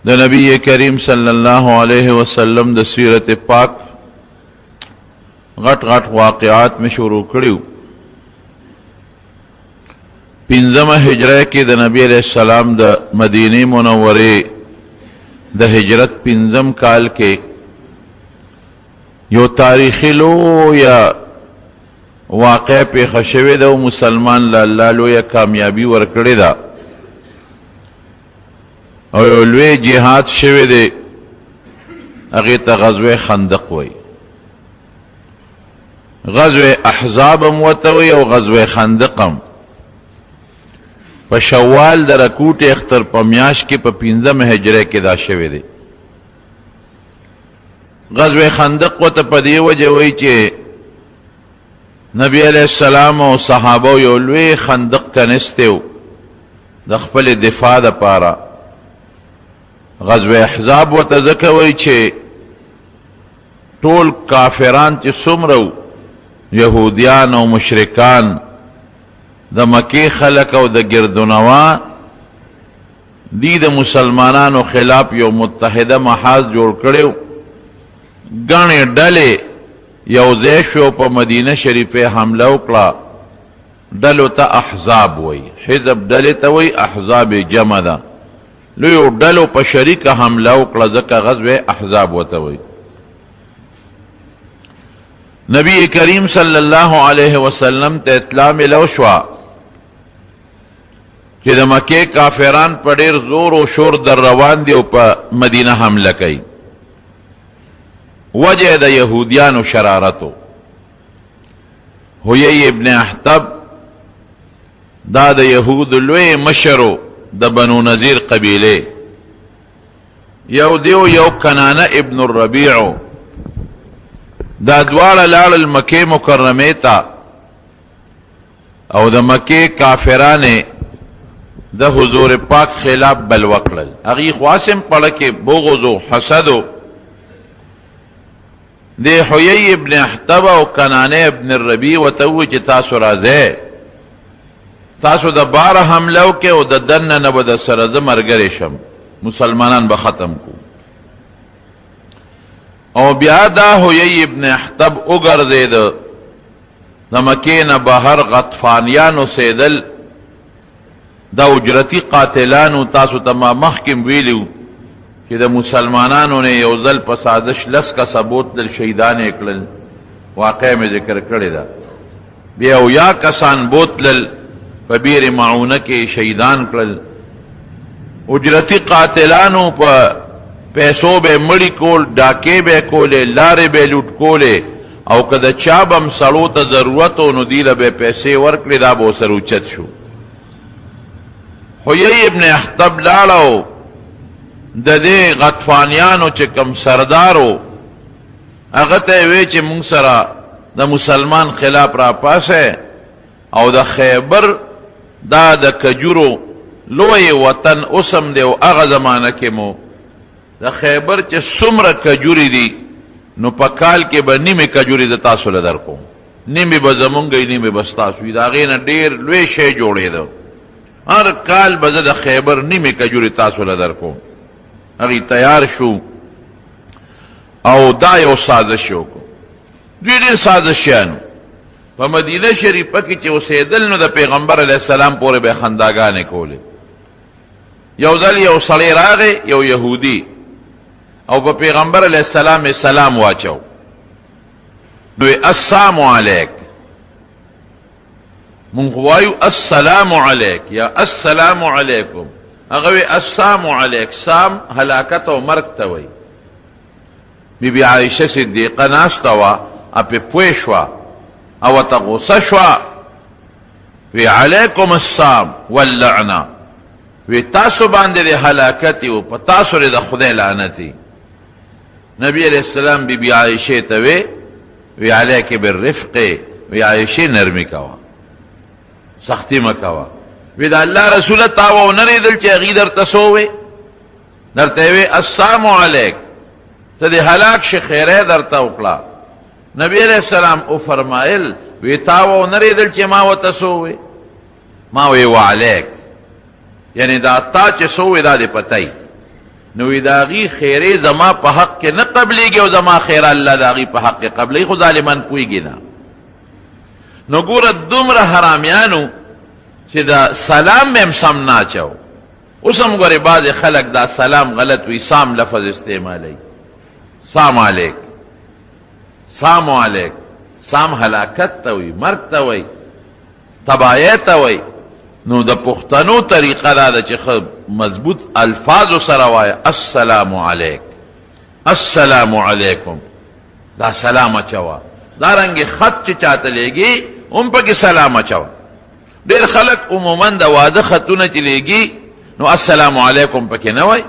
د نبی کریم صلی الله علیه وسلم د سیرت پاک غټ غټ واقعات میں شروع کړیو. پنځمه هجره کې د نبی علیہ السلام د مدینه منوره د هجرت پنځم کال کې یو تاریخي لویه واقع پیښه شوې ده او مسلمان له الله لویه کامیابي ورکړې ده او یو لوی جهاد شوی دی، هغې ته غزوه خندق وایي. غزوه احزاب هم ورته وایي او غزوه خندق هم. په شوال د رکوټ اختر په میاشت کې په 15 هجره کې دا شوی دی. غزوه خندق ورته په دې وجه وایي چې نبی علیہ السلام او صحابه یو لوی خندق کنستی و د خپل دفاع دپاره. غزوه احزاب ورته ځکه وایي چې ټول کافران چې څومره یهودیان او مشرکان د مکې خلک او د ګردونوا دی د مسلمانانو خلاف یو متحده محاذ جوړ کړی. ګڼې ډلې یو ځای شو په مدینه شریفه حمله وکړه. ډلو ته احزاب وایي، حزب ډلې ته وایي، احزاب جمع ده. لویو ډلو په شریکه حمله وکړه ځکه غزوه احزاب ورته وایي. نبی کریم صلی الله علیه وسلم ته اطلاع ملو شوه چې د مکې کافران په ډېر زور او شور در روان دي او په مدینه حمله کوي. وجه د یهودیانو شرارتو. حیی ابن احتب دا د یهود لوی مشرو د بنو نذیر قبیله. یو دیو یو کنانه ابن الربیع. دا دواړه لاړل مکې مکرمه ته او د مکې کافرانې د حضور پاک خلاف بل وکړل. هغې خواسم پړه کې بغض و حسد و د حیی ابن احتب او کنانه ابن الربیع ورته ووایي چې تاسو راځئ، تاسو د باره حمله وکړئ او د دننه نه به در سره زه ملګری شم، مسلمانان به ختم کو. او بیا دا حیی ابن احتب وګرځېده. د مکې نه بهر غطفانیان اوسېدل، دا اجرتي قاتلانو. تاسو ته ما مخکې ویلي چې د مسلمانانو نه یو ځل په سازش 10 کسه بوتلل، شهیدان یې کړل. واقع مې ذکر کړې ده. بیا 10 کسان بوتلل په بیر معونه کې شهیدان کړل. اجرتي قاتلانو په پیسو به مړی کول، ډاکې به کولې، لارې به لوټ کولې او که د چا به هم سړو ته ضرورت و نو دی له به پیسې ورکړې، دا به ورسره اوچت شو. حیی ابن احتب لاړه د دې غطفانیانو چې کم سردارو هغه ته یې وی چې مونږ سره د مسلمان خلاف را پاسه او د خیبر دا د کجورو لوی وطن اوسم دی او هغه زمانه کې مو د خیبر چې څومره کجوري دي نو په کال کې به نیمې کجوري د تاسو له درکوم، نیمې به زمونږ وي، نیمې به ستاسو وي. د هغې نه ډېر لوی شی جوړېده. هر کال به زه د خیبر نیمې کجوري تاسو له درکوم. هغې تیار شو او دا یو سازش وکړو. دوی ډېر سازشیانو په مدینه شریفه کې چې اوسېدل نو د پیغمبر علیه السلام پورې به خنداګانې کولې. یو ځل یو سړی راغی، یو یهودي، او په پیغمبر علیه السلام یې سلام واچو. نو یې السلام علیک. مونږ وایو السلام علیک یا السلام علیکم. هغه وی السلام علیک. سام هلاکت او مرګ ته وایي. بی بی عایشه صدیقه ناسته وه، اپې پوه شوه او ورته غوسه شوه. وی علیکم السلام واللعنه. وی تاسو باندې د هلاکت و، په تاسو د خدای لعنتي. نبی علیہ السلام بی بی عایشه ته وی علیک بالرفق. وی عایشه نرمی کوه، سختی مه کوه. وی د الله رسوله تا ونه لیدل چې هغې درته څه ووی؟ درته وی السلام علیک، ته د هلاک شي خیره درته وکړه. نبی علیہ السلام او فرمایل وی تا ونه لیدل چې ما ورته څه ووی؟ ما وی وعلیک، یعنی دا تا چې څه ووی دا دې پته نو داغي خیره زما په حق کې نه قبليږي او زما خیر الله داغي په حق کې قبلي، خو ظالمان پويږي نه. نو ګوره دومره حرامیانو چې دا سلام هم سم نه چاو. اوس هم ګوره بعض خلک دا سلام غلط وي، سام لفظ استعمالوي، سلام علیک، سلام علیک، سام هلاکت ته وي، مرګ ته وي، تباہی ته وي. نو د پښتنو طریقه دا ده چې مضبوط الفاظو سره وایه السلام علیک، السلام علیکم، دا سلام اچوا. دارنګې خط چې چاته لیږي هم پکې سلام اچوا. ډېر خلک عموما د واده خطونه چې لیږي نو السلام علیکم پکې نه وای،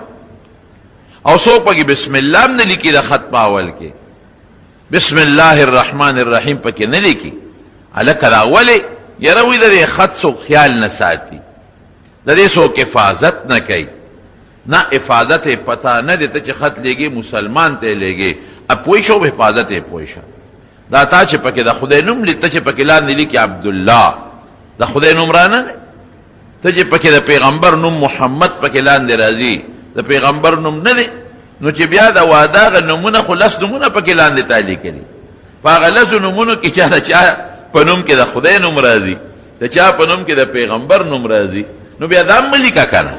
او څوک پکې بسم الله هم نه لیکي د خط په اول کې، بسم الله الرحمن الرحیم پکې نه لیکي. هلکه دا ولې یره وی د دې خط څوک خیال نه ساتي، د دې څوک حفاظت نه کوي. نه حفاظت یې پته نه دی، ته چې خط لیږي مسلمان ته لیږي، پوه شو حفاظت یې پوه شه. دا تا چې پکې د خدای نوم ته چې پکې لاندې لیکي عبدالله، د خدای نوم را نه دی. ته چې پکې د پیغمبر نوم محمد پکې لاندې راځي، د پیغمبر نوم نه دی، نو چې بیا د واده هغه نومونه خو لس نومونه پکې لاندې تا لیکلي. په هغه لسو نومونو کې چا د چا په نوم کې د خدای نوم راځي، د چا په نوم کې د پیغمبر نوم راځي، نو بیا دا هم لیکه که نه.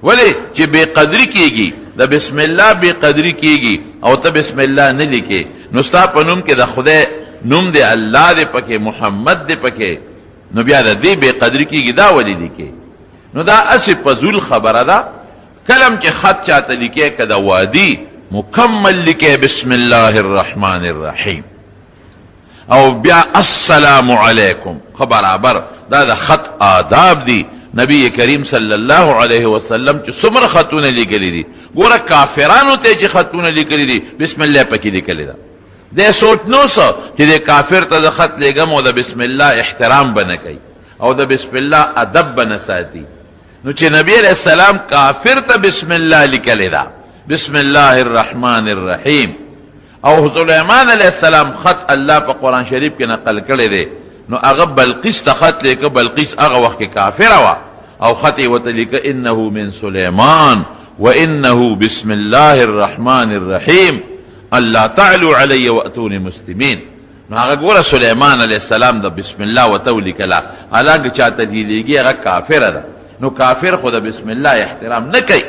ولې چې بې قدري کېږي، د بسم الله بې قدري کېږي او ته بسم الله نه لیکې، نو ستا په نوم کې د خدای نوم دی، الله دی پکې، محمد دی پکې، نو بیا د دې بې قدري کېږي. دا ولې لیکې؟ نو دا اسې فضول خبره ده. کلم چې خط چاته لیکې که د وادي مکمل لیکې بسم الله الرحمن الرحیم او بیا السلام علیکم، خو برابر. دا د خط آداب دی. نبی کریم صلی الله علیه وسلم چې څومره خطونه لیکلي دي، ګوره کافرانو ته چې خطونه لیکلي دي بسم الله پکې لیکلي ده. دې سوچ نو څه چې د کافر ته د خط لیږم او د بسم الله احترام به نه کوي او د بسم الله ادب به نه ساتي. نو چې نبی علیہ السلام کافر ته بسم الله لیکلي ده، بسم الله الرحمن الرحیم، او سلیمان علیہ السلام خط الله په قرآن شریف کې نقل کړی دی، نو هغه بلقیس ته خط لیکه. بلقیس هغه وخت کې کافره وه او خط یې ورته لیکه انه من سلیمان وانه بسم الله الرحمن الرحیم الله تعلو علی واتونی مسلمین. نو هغه ګوره سلیمان علیہ السلام د بسم الله ورته ولیکله، حالانکه چاته دې لیږي هغه کافره ده. نو کافر خو د بسم الله احترام نه کوي.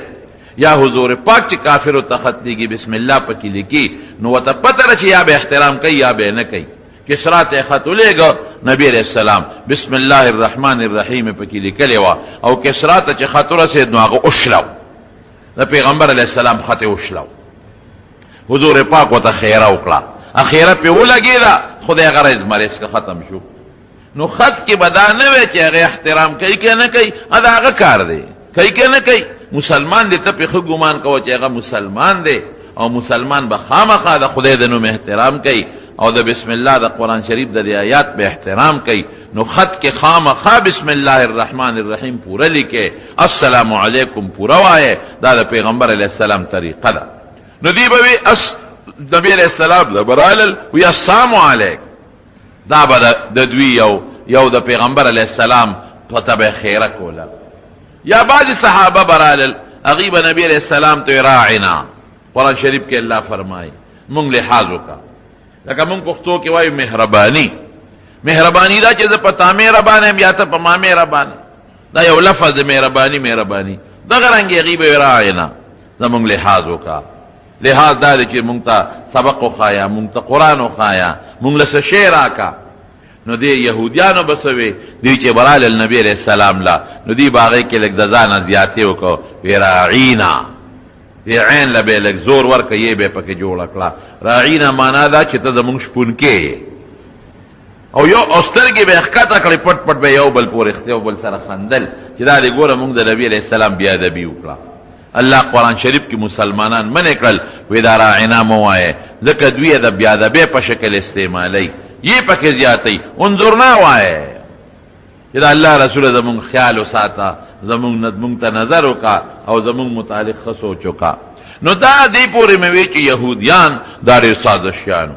یا حضور پاک چې کافرو ته خط لیږي بسم الله پکې لیکي، نو ورته پته ده چې یا به احترام کوي یا به نه کوي. کسرا ته خط ولېږه، نبی علیہ السلام بسم الله الرحمن الرحیم پکې لیکلې وه، او کسرا ته چې خط ورسېد نو هغه وشلو، د پیغمبر علیہ السلام خط یې وشلو. حضور پاک ورته خیره وکړه، اخیره پې ولګېده، خدای غرض مرض که ختم شو. نو خط کې به دا نه وی چې هغه احترام کوي که نه کوي، دا هغه کار دی، کوي که نه کوي. مسلمان دی ته پې ښه ګمان کوه چې هغه مسلمان دی، او مسلمان به خامخا د خدای د نوم احترام کوي او د بسم الله د قرآن شریف د آیات به احترام کوي. نو خط کې خامخا بسم الله الرحمن الرحیم پوره لیکه، السلام علیکم پوره وایه. دا د پیغمبر علیہ السلام طریقه ده. نو دی به وی نبی علیہ السلام د برالل وی السلام علیک، دا به د دوی یو د پیغمبر علیہ السلام پته به خیره کوله. یا بعض صحابه برالل هغوی به نبی علیہ السلام ته راعنا، قرآن شریف کې الله فرمایي مونږ لحاظ وکړه. لکه مونږ پښتو کې وایو مهرباني. مهرباني دا چې زه په تا مهربان یم یا ته په ما مهربان، دا یو لفظ د مهرباني. مهرباني دغه رنګې هغوی به راعنا، زمونږ لحاظ وکړه. لحاظ دا دی چې مونږ ته سبق وښایه، مونږ ته قرآن وښایه، مونږ له څه شی راکړه. نو دی یهودیانو به څه وی، دوی چې به رالل نبي علیہ السلام له، نو دوی به هغې کې لږ د ځانه زیاتې وکړو، وی راعینا، دی عین له به یې لږ زور ورکړه، یې به یې پکې جوړه کړه. راعینا معنا دا چې ته زمونږ شپونکې یې، او یو او سترګې به یې ښکته کړې، پټ پټ به یو بل پورې ختې او بل سره خندل چې دا دې ګوره مونږ د نبي علیہ السلام بې ادبي وکړه. الله قرآن شریف کې مسلمانان منع کړل، وی دا راعینا مه وایې، ځکه دوی د بې ادبۍ په شکل استعمالوي، یې پکې زیاتوي. انظرنا وایې چې دا الله رسول زمونږ خیال وساته، زمونږ ته نظر وکړه او زمونږ متعلق ښه سوچ وکړه. نو دا دې پورې مې وی چې یهودیان دا ډېر سازشیانو.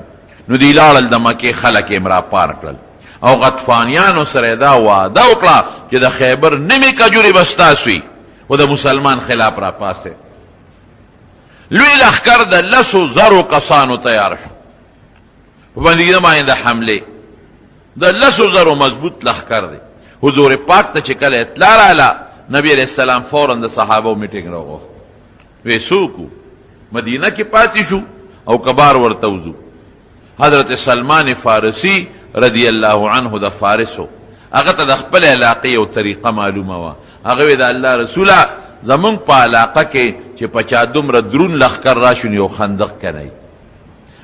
نو دی لاړل د مکې خلک یې راپار کړل او غطفانیانو سره دا وعده وکړه چې د خیبر نوې کجورې به ستاسو وي، و د مسلمان خلاف را پاسې. لوی لخکر د لسو زرو کسانو تیار شو په مدینه باندې د حمله د لسو زرو مضبوط لخکر دی حضور پاک ته چې کله اطلاع رااله نبی علیہ السلام فوراً د صحابو میټینګ راوغوښت وی څوک مدینه کې پاتې شو او کبار ورته وځو حضرت سلمان فارسی رضی الله عنه د فارسو هغه ته د خپل علاقې یو طریقه معلومه وه هغه وی د الله رسوله زمونږ په علاقه کې چې په چا دومره درون لښکر راشو نو یو خندق کنئ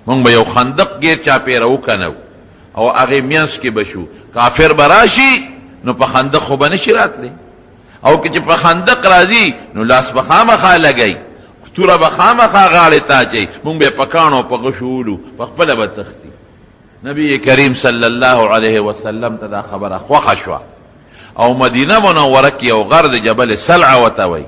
مونږ به یو خندق ګیر چاپېره وکنو او هغې منځ کې به شو کافر به راشي نو په خندق خو به نشي راتلی او که چې په خندق راځي نو لاس به خامخا لګئ توره به خامخا غاړې ته اچئ مونږ به یې په کاڼو په غشو ولو په خپله به تښتي نبی کریم صلی الله علیه وسلم ته دا خبره خوښه شوه او مدینه منوره کې یو غر د جبل سلع ورته وایي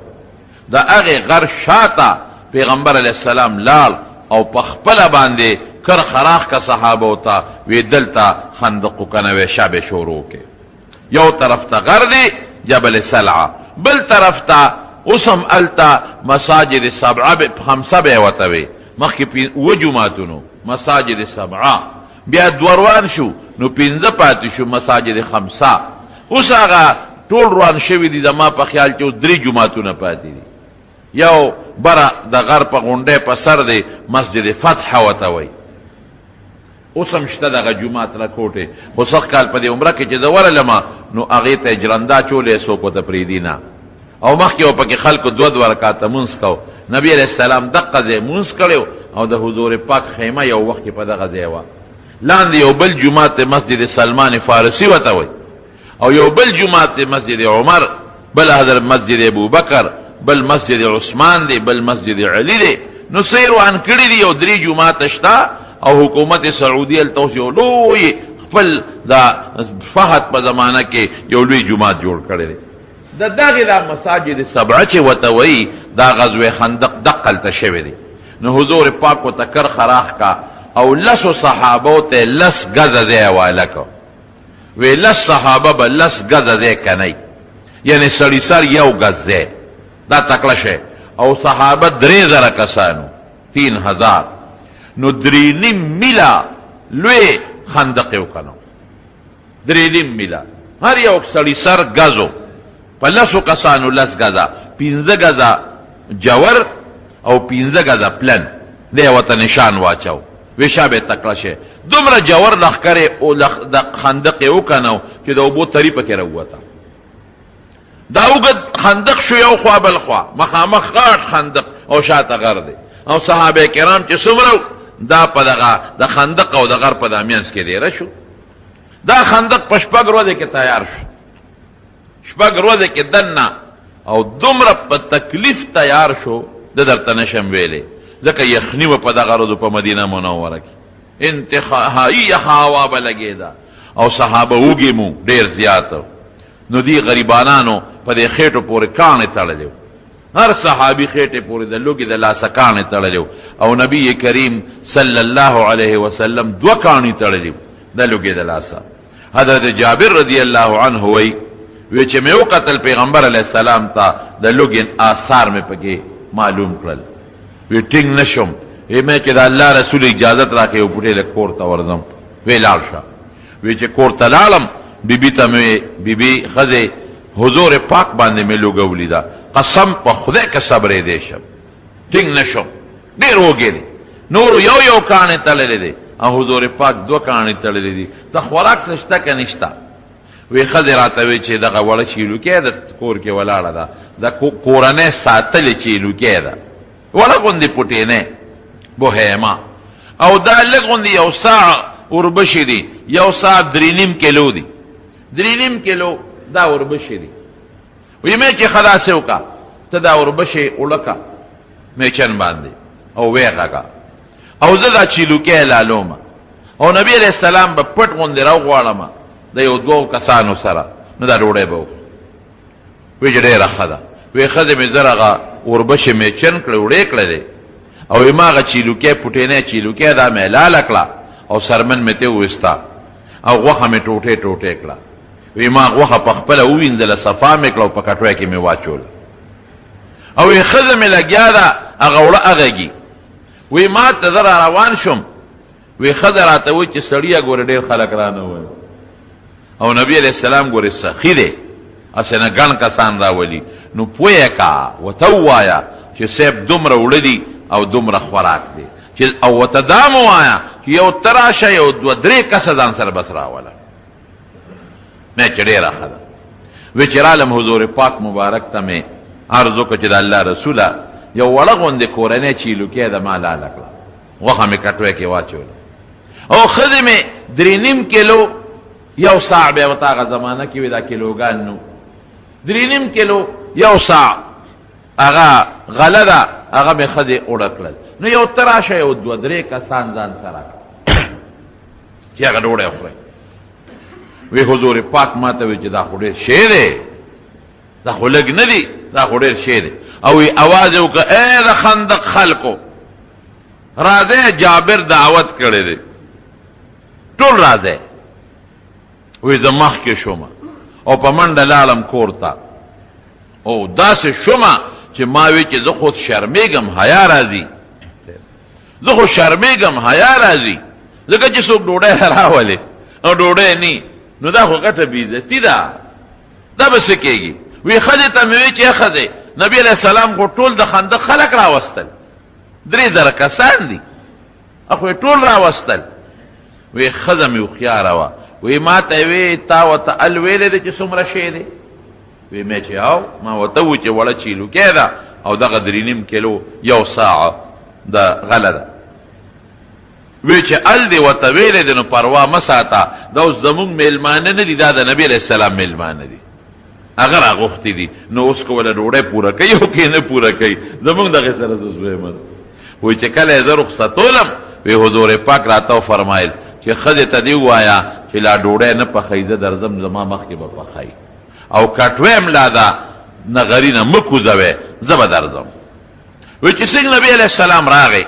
د هغې غر شاته پیغمبر علیه السلام لال او په خپله باندې کر خراخ که صحابو ته وی دلته خندق وکنه وی شا به شروع کې یو طرف ته غر دی جبل سلع بل طرف ته اوسم الته مساجد سبعه خمسه به ورته وی مخکې اوه جوماتونو مساجد سبعه بیا دوه روان شو نو پنځه پاتې شو مساجد خمسه اوس هغه ټول روان شوي دي زما په خیال کې درې جوماتونه پاتې دي یو بره د غر په غونډۍ په سر دی مسجد فتح ورته وایي اوس هم شته دغه جومات راکوټې خو سخت کال په دې عمره کې چې زه ورغلم نو هغې ته جرنده چولې څوک ورته پرېږدي نه او مخکې و پکې خلکو دوه رکاته مونځ کو نبی علیه السلام دقه ځای مونځ کړی او د حضور پاک خیمه یو وخت کې په دغه ځای وه لاندې یو بل جومات مسجد سلمان فارسی ورته وایي او یو بل جومات مسجد عمر بل حضرت مسجد ابوبکر بل مسجد عثمان دی بل مسجد علی دی نو سیر وان کړي دي یو درې جومات شته او حکومت سعودي هلته اوس یو لوی خپل د فهد په زمانه کې یو لوی جومات جوړ کړی دی د دغې دا مساجد سبعه چې ورته وایي دا غزوه خندق دقه هلته شوی دی نو حضور پاک ورته کر خراخ کا او لسو صحابو ته لس گزه ځای حواله کو وی لس صحابه به لس گزه ځای کنئ یعنی سړي سر یو گز ځای دا تکړه شی او صحابه 3000 کسانو 3000 نو 3.5 میله لوی خندق یې وکنو 3.5 میله هر یو سړي سر گزو په لسو کسانو لس گزه 15 گزه جور او 15 گزه پلن دی ورته نشان واچو وی شا به تکړه شی دومره جور لښکرې او د خندق یې وکنو چې د اوبو تري پکې راووته دا اوږد خندق شو یو خوا بل خوا مخامخ غاټ خندق او شاته غر دی او صحابه کرام چې څومره دا په دغه د خندق او د غر په دامینس کې دیره شو دا خندق په 6 ورځې کې تیار شو 6 ورځې کې دننه او دومره په تکلیف تیار شو د درته نشم ویلې ځکه یخني و په دغه ورځو په مدینه منوره کې انتهایی هوا به لګېده او صحابه وږي مو ډېر زیات نو دی غریبانانو په دې خېټو پورې کاڼې تړلې هر صحابي خېټې پورې د لوګي د لاسه کاڼې تړلې او نبی کریم صلی الله علیه وسلم 2 کاڼې تړلې د لوګي د لاسه حضرت جابر رضی الله عنه وی چې مې وکتل پیغمبر علیه السلام ته د لوګي آثار مې پکې معلوم کړل وی ټینګ نشم مې چې د الله رسول اجازت راکې او پټې له کور ته ورځم وی لاړ شه وی چې کور ته لاړم بیبي ته مې بیبي ښځې حضور پاک باندې مې لوګه ولیده قسم په خدای که صبرې دی شم ټینګ نشم ډېر وږی دی نورو یو کاڼې تړلې دی او حضور پاک 2 کاڼې تړلې دي ته خوراک څه شته که نشته وی ښځې راته وی چې دغه وړه چیلوکۍ د کور کې ولاړه ده د کورنۍ ساتلې چیلوکۍ ده وړه غوندې پټېنۍ بوهیمه او دا لږ غوندې یو ساع وربشې دي یو ساع 3.5 کیلو دي 3.5 کیلو دا وربشې دي وی مې چې خلاصې وکړه ته دا وربشې وړکه میچن باندې او ویې غږه او زه دا چیلوکۍ لالومه او نبی علیه السلام به پټ غوندې راوغواړمه د یو 2 کسانو سره نو دا ډوډۍ به وخورو وی چې ډېره ښه ده وی ښځې مې زر هغه وربشې میچن کړې وړې کړلې او وی ما هغه چیلوکۍ پټېنۍ چیلوکۍ دا مې لاله کړه او سرمن مې ته وویسته او غوښه مې ټوټې کړه وی ما غوښه په خپله ووینځله صفا مې کړه او په کټوۍ کې مې واچوله او یې ښځه مې لګیا ده هغه وړه اغږي وی ما ته زه را روان شم وی ښځه راته وایي چې سړیه ګوره ډېر خلک رانه وایي او نبی علیه السلام ګورې سخي دی هسې نه ګڼ کسان راولي نو پویه کا ورته ووایه چې صاحب دومره وړه دي او دومره خوراک دی چې او ورته دا مه وایه چې یو ته راشه یو دوه درې کسه ځان سره بس راوله مې چې ډېره ښه ده وی چې رالم حضور پاک مبارک ته مې عرض وکړه چې د الله رسوله یو وړه غوندې کورنۍ چیلوکۍ ده ما لاله کړه غوښه مې کټوۍ کې واچوله او ښځې مې 3.5 کیلو یو ساع بیا ورته هغه زمانه کې وې دا کیلوګان نو 3.5 کیلو یو ساع هغه غله ده هغه مې ښځې اوړه کړل نو یو ته راشه یو دوه درې کسان ځان سره چې هغه ډوډۍ وخورئ وی حضور پاک ما ته وی چې دا خو ډېر شی دی دا خو لږ نه دي دا خو ډېر شی دی او وی اواز یې وکړه ای د خندق خلکو راځئ جابر دعوت کړی دی ټول راځئ وی زه مخکې شومه او په منډه لاړم کور ته او داسې شومه چې ما وی چې زه خود شرمېږم حیا راځي زه خو شرمېږم حیا راځي ځکه چې څوک ډوډۍ راولې او ډوډۍ نی نو دا خو غټه بېعزتي ده دا به څه کېږي وی ښځې ته مې وی چې ښځې نبي علیه السلام خو ټول د خندق خلک راوستل 3,000 کسان دي خو یې ټول راوستل وی ښځه مې هوښیاره وه وی ما ته وی تا ورته ال ویلی دی چې څومره شی دی وی مې چې او ما ورته ووی چې وړه چیلوکۍ ده او دغه 3.5 کیلو یو ساعه د غله ده وی چې ال دی ورته ویلی دی نو پروا مه ساته دا اوس زمونږ میلمانه نه دي دا د نبي علیه السلام میلمانه دي هغه راغوښتي دي نو اوس که وله ډوډۍ پوره کوي او که نه پوره کوي زمونږ دغې سره زه زویمه وی چې کله یې زه رخصتولم وی حضور پاک راته وفرمایل چې ښځې ته دې ووایه چې لا ډوډۍ نه پخوي زه درځم زما مخکې به پخوي او کټوۍ هم لا ده نغري نه مه کوزوې زه به درځم وی چې څنګه نبي علیه السلام راغی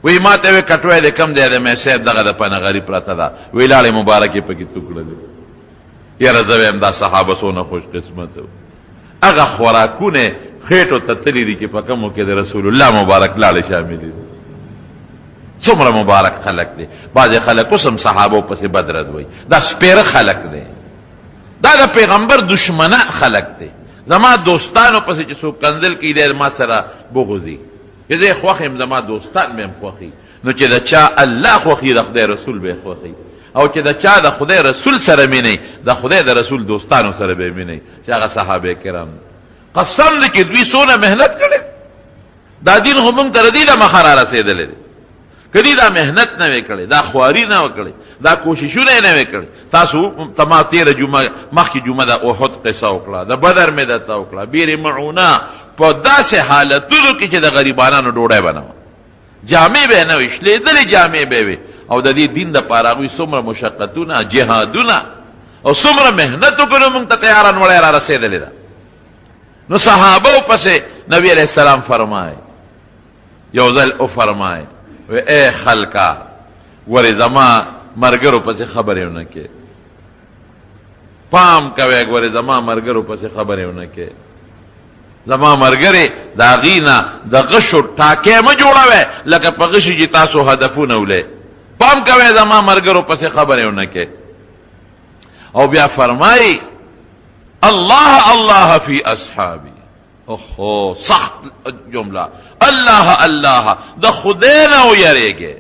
وی ما ته وی کټوۍ د کم دی د مې صاحب دغه د په نغري پرته ده وی لاړې مبارکې پکې تو کړلې یاره زه ویم دا صحابه څونه خوش قسمت و هغه خوراکونه خېټو ته تللي دي چې په کومو کې د رسول الله مبارک لاړې شاملې دي څومره مبارک خلق دی بعضې خلک اوس هم صحابو پسې بدرد وایي دا سپېره خلق دی دا د پیغمبر دشمنه خلق دی زما دوستانو پسې چې څوک کنځل کوي دی ما سره بغضي چې زه یې خوښ یم زما دوستان مې هم خوښي نو چې د چا الله خوښي د خدای رسول به یې خوښي او چې د چا د خدای رسول سره مینئ د خدای د رسول دوستانو سره به یې مینئ چې هغه صحابه کرام قسم دی چې دوی څونه محنت کړی دا دین خو موږ ته د دې د مخه را رسېدلی دی که دې دا محنت نه وی کړی دا خواري نه وه کړی دا کوششونه یې نه وی کړی تاسو ته ما تېره جمعه مخکې جمعه د احد قصه وکړه د بدر مې درته وکړه بیر معونه په داسې حالتونو کې چې د غریبانانو ډوډۍ به نه وه جامې به یې نه وي شلېدلې جامې به یې وي او د دې دین دپاره هغوی څومره مشقتونه جهادونه او څومره محنت وکړو موږ ته تیاران وړی را رسېدلې ده نو صحابو پسې نبی علیه السلام فرمایي یو ځل وفرمایي وی اے خلکا ورې زما ملګرو پسې خبرې ونه کې پام کوئ ګورې زما ملګرو پسې خبرې ونه کې زما ملګرې د هغې نه د غشو ټاکې مه جوړوئ لکه په غشي چې تاسو هدفونه ولئ پام کوئ زما ملګرو پسې خبرې ونه کې او بیا فرمایي الله الله فی اصحابی اوهو سخت جمله الله الله د خدای نه ویریږئ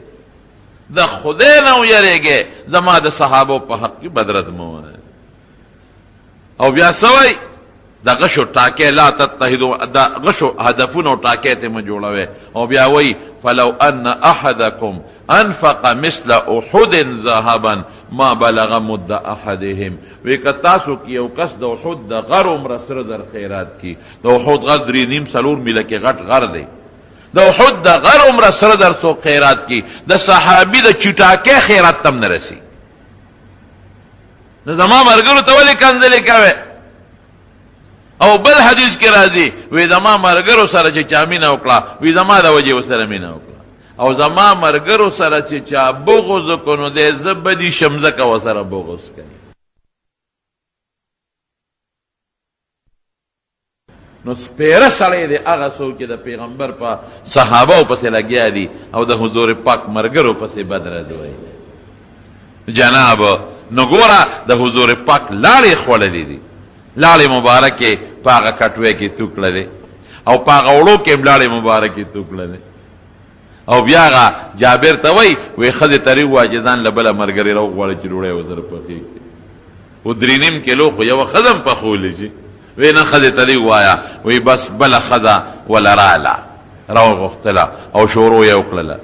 د خدای نه ویریږئ زما د صحابو په حق کې بدرد مه وایئ او بیا څه وایي د غشو ټاکې لا تتحدو د غشو هدفونو ټاکې ته مه جوړوئ او بیا وایي فلو ان احدکم انفق مثل احد ذهبا ما بلغ مد احدهم وی که تاسو کې یو کس د احد د غر عمره سره در خیرات کی د احد غر 3.5 میله کې غټ غر دی د احد د غر عمره سره در څوک خیرات کی د صحابي د چټاکې خیرات تم نه رسی نو زما ملګرو ته ولې کنځلې کوئ او بل حدیث کې راځي وی زما ملګرو سره چې چا مینه وکړه وی زما د وجې ورسره مینه وکړه او زما ملګرو سره چې چا بغض وکړو نو دی زه بدي شم ځکه ورسره بغض کوي نو سپیره سړی دی هغه څوک چې د پیغمبر په صحابهو پسې لګیا دي او د حضور پاک مرګرو پسې بدرد وایي جناب. نو ګوره د حضور پاک لاړې خوړلې دي، لاړې مبارکې په هغه کټوې کې توکړه دی او په هغه وړو کې هم لاړې مبارکې توکړه دی. او بیا هغه جابر ته وایي ښځې ترې ووایه چې ځان له بله ملګرې راوغواړه چې ډوډۍ ورسره پخې کړي. و 3.5 کیلو خو یوه ښځه هم پخولی شي. وی نه ښځې ته دې ووایه وی بس بله ښځه وله راله راوغوښتله او شروع یې وکړله.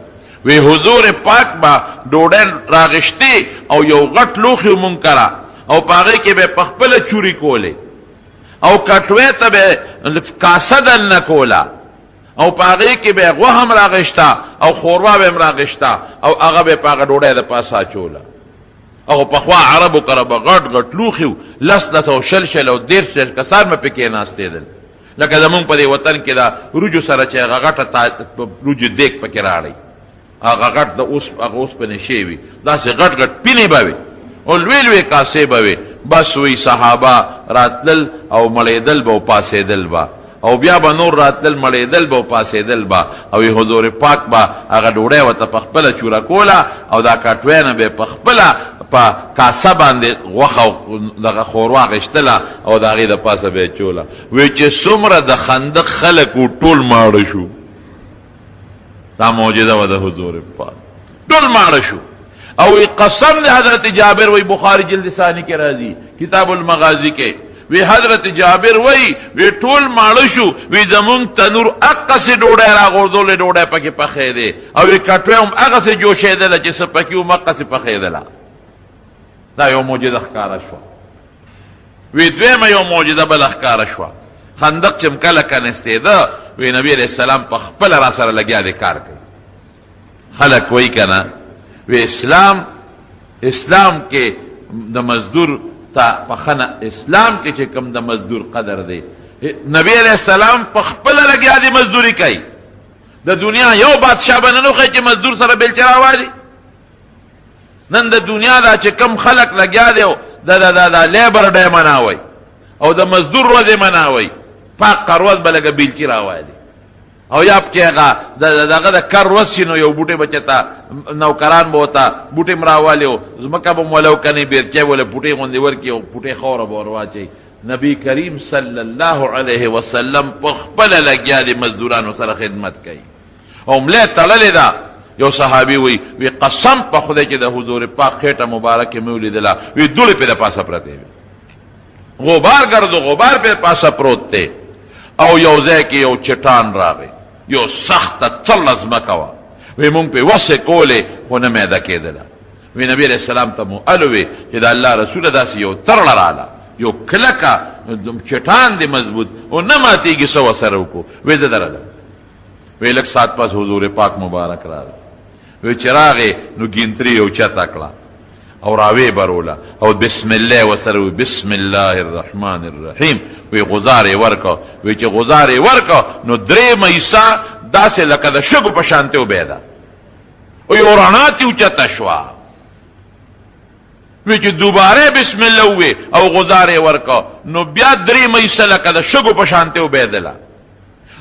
وی حضور پاک به ډوډۍ راغشتې او یو غټ لوښي مونږ کره او په هغې کې به یې پخپله چوري کولې او کټوې ته به کاسه دننه کوله او په هغې کې به یې غوښه هم راغشته او ښوروا به هم راغشته او هغه به یې په هغه ډوډۍ د پاسه اچوله. او پخوا عربو کره به غټ غټ لوښي و 10 او 20 او 30 کسان به پکې ناستېدل. لکه زمونږ په دې وطن کې د وریجو سره چې هغه غټه وریجو دیګ پکې راړئ، هغه غټ د هغه اوسپنې شی وي، داسې غټ غټ پینې به وي او لوی لوی کاسې به وي. بس وی صحابه راتلل او مړېدل به او پاسېدل به او بیا به نور راتلل مړېدل به او پاسېدل به او حضور پاک به هغه ډوډۍ ورته پخپله چوره کوله او دا کټوۍ نه به یې پخپله په کاسه باندې غوښه او دغه ښوروا غشتله او د هغې د پاسه به یې چوله. وی چې څومره د خندق خلک و ټول ماړه شو. دا معجزه وه د حضور پاک، ټول ماړه شو. او قسم د حضرت جابر وی بخاری جلد ثانی کې راځي کتاب المغازی کې وی حضرت جابر وی ټول ماړه شو. وی زمونږ تنور هغسې ډوډۍ راغورځولې ډوډۍ پکې پخې دی او وی کټوۍ هم هغسې جوشېدله چې څه پکې هم هغسې پخېدله. دا یو معجزه ښکاره شوه. وی دویمه یو معجزه بله ښکاره شوه. خندق چې کله کنستېده وی نبی علیه السلام په خپله را سره لګیا دی کار کوي. خلک وایي که نه وی اسلام کې د مزدور ته پخنه، اسلام کې چې کوم د مزدور قدر دی، نبی علیه السلام په خپله لګیا دی مزدوري کوي. د دنیا یو بادشاه به نه نوښی چې مزدور سره بیلچه راوالي. نن د دنیا دا چې کم خلق لګیا دی د لیبر ډی مناوئ او د مزدور ورځې مناوئ، پاک ورځ به لږه بیلچې راوالي او یا پکې هغه دغه د کر ورځ شي نو یو بوټی به چېته نوکران به ورته بوټی م راوالي او ځمکه به م وله وکنې بیرچی به له پوټۍ غوندې ورکړي او پوټۍ خاوره به ور واچوي. نبی کریم صلی الله علیه وسلم په خپله لګیا دی مزدورانو سره خدمت کوي او ملی تړلې ده. یو صحابي وی قسم په خدای چې د حضور پاک خېټه مبارکه مې ولیدله وی دوړې پې د پاسه پرتې وي، غبار ګرد و غبار پې پاسه پروت دی او یو ځای کې یو چټان راغی، یو سخته تله ځمکه وه. وی مونږ پې وسې کولې خو نه میده کېدله. وی نبي علیه السلام ته مو الوې چې د الله رسوله داسې یو ترړه راله، یو کلکه چټان دی مضبوط او نه ماتېږي، څه ورسره وکړو. وی زه درلم. وی لږ ساعت پس حضور پاک مبارک راغی. وی چې راغې نو ګینتري یو چته کړه او راوی بروله او بسم الله ورسره وی بسم الله الرحمن الرحیم. وی غزار یې ورکړه. وی چې غزار یې ورکړه نو 3 مېسه داسې لکه د شګو په شانتې وبېده او یو رڼا تې اوچته شوه. وی چې دوباره بسم الله ووی او غزار یې ورکړه نو بیا 3 مېسه لکه د شګو په شانتې وبېدله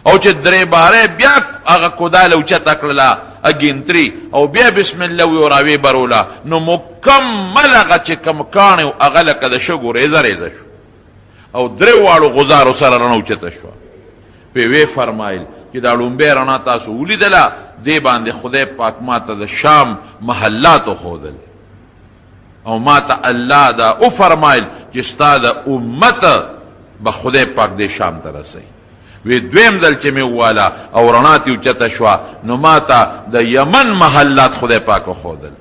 او چې 3 باره بیا هغه کوداله اوچته کړله اګینتري او بیا بسم الله وی او راوی بروله نو مکمل هغه چې کوم کاڼې و هغه لکه د شګو ریزه ریزه شو او 3 واړو غزارو سره رڼا اوچته شوه. پې وی فرمایل چې دا لومبۍ رڼا تاسو ولیدله، دې باندې خدای پاک ما ته د شام محلات وښودل او ما ته الله دا وفرمایل چې ستا د امت به خدای پاک دې شام ته رسوي. وی دویم ځل چې مې وواله او رڼا تې اوچته شوه نو ما ته د یمن محلات خدای پاک وښودل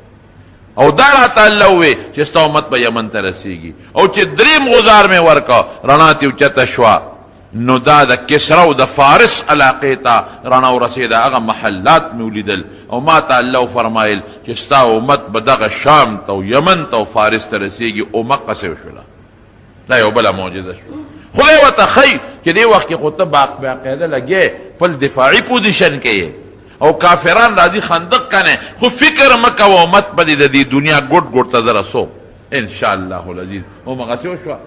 او دا راته الله ووی چې ستا امت به یمن ته رسېږي. او چې 3 غزار مې ورکړه رڼا تې اوچته شوه نو دا د کسرا او د فارس علاقې ته رڼا ورسېده، هغه محلات مې ولیدل او ما ته الله وفرمایل چې ستا امت به دغه شام ته او یمن ته او فارس ته رسېږي او مقصې وشوله. دا یو بله معجزه شوه. خدای ورته ښیي چې دې وخت کې خو ته باقاعده لګې خپل دفاعي پوزیشن کې یې او کافران راځي خندق کنه، خو فکر مه کوه امت به دې د دې دنیا ګوټ ګوټ ته زه رسوم انشاءالله العزیز. همغسې وشوه.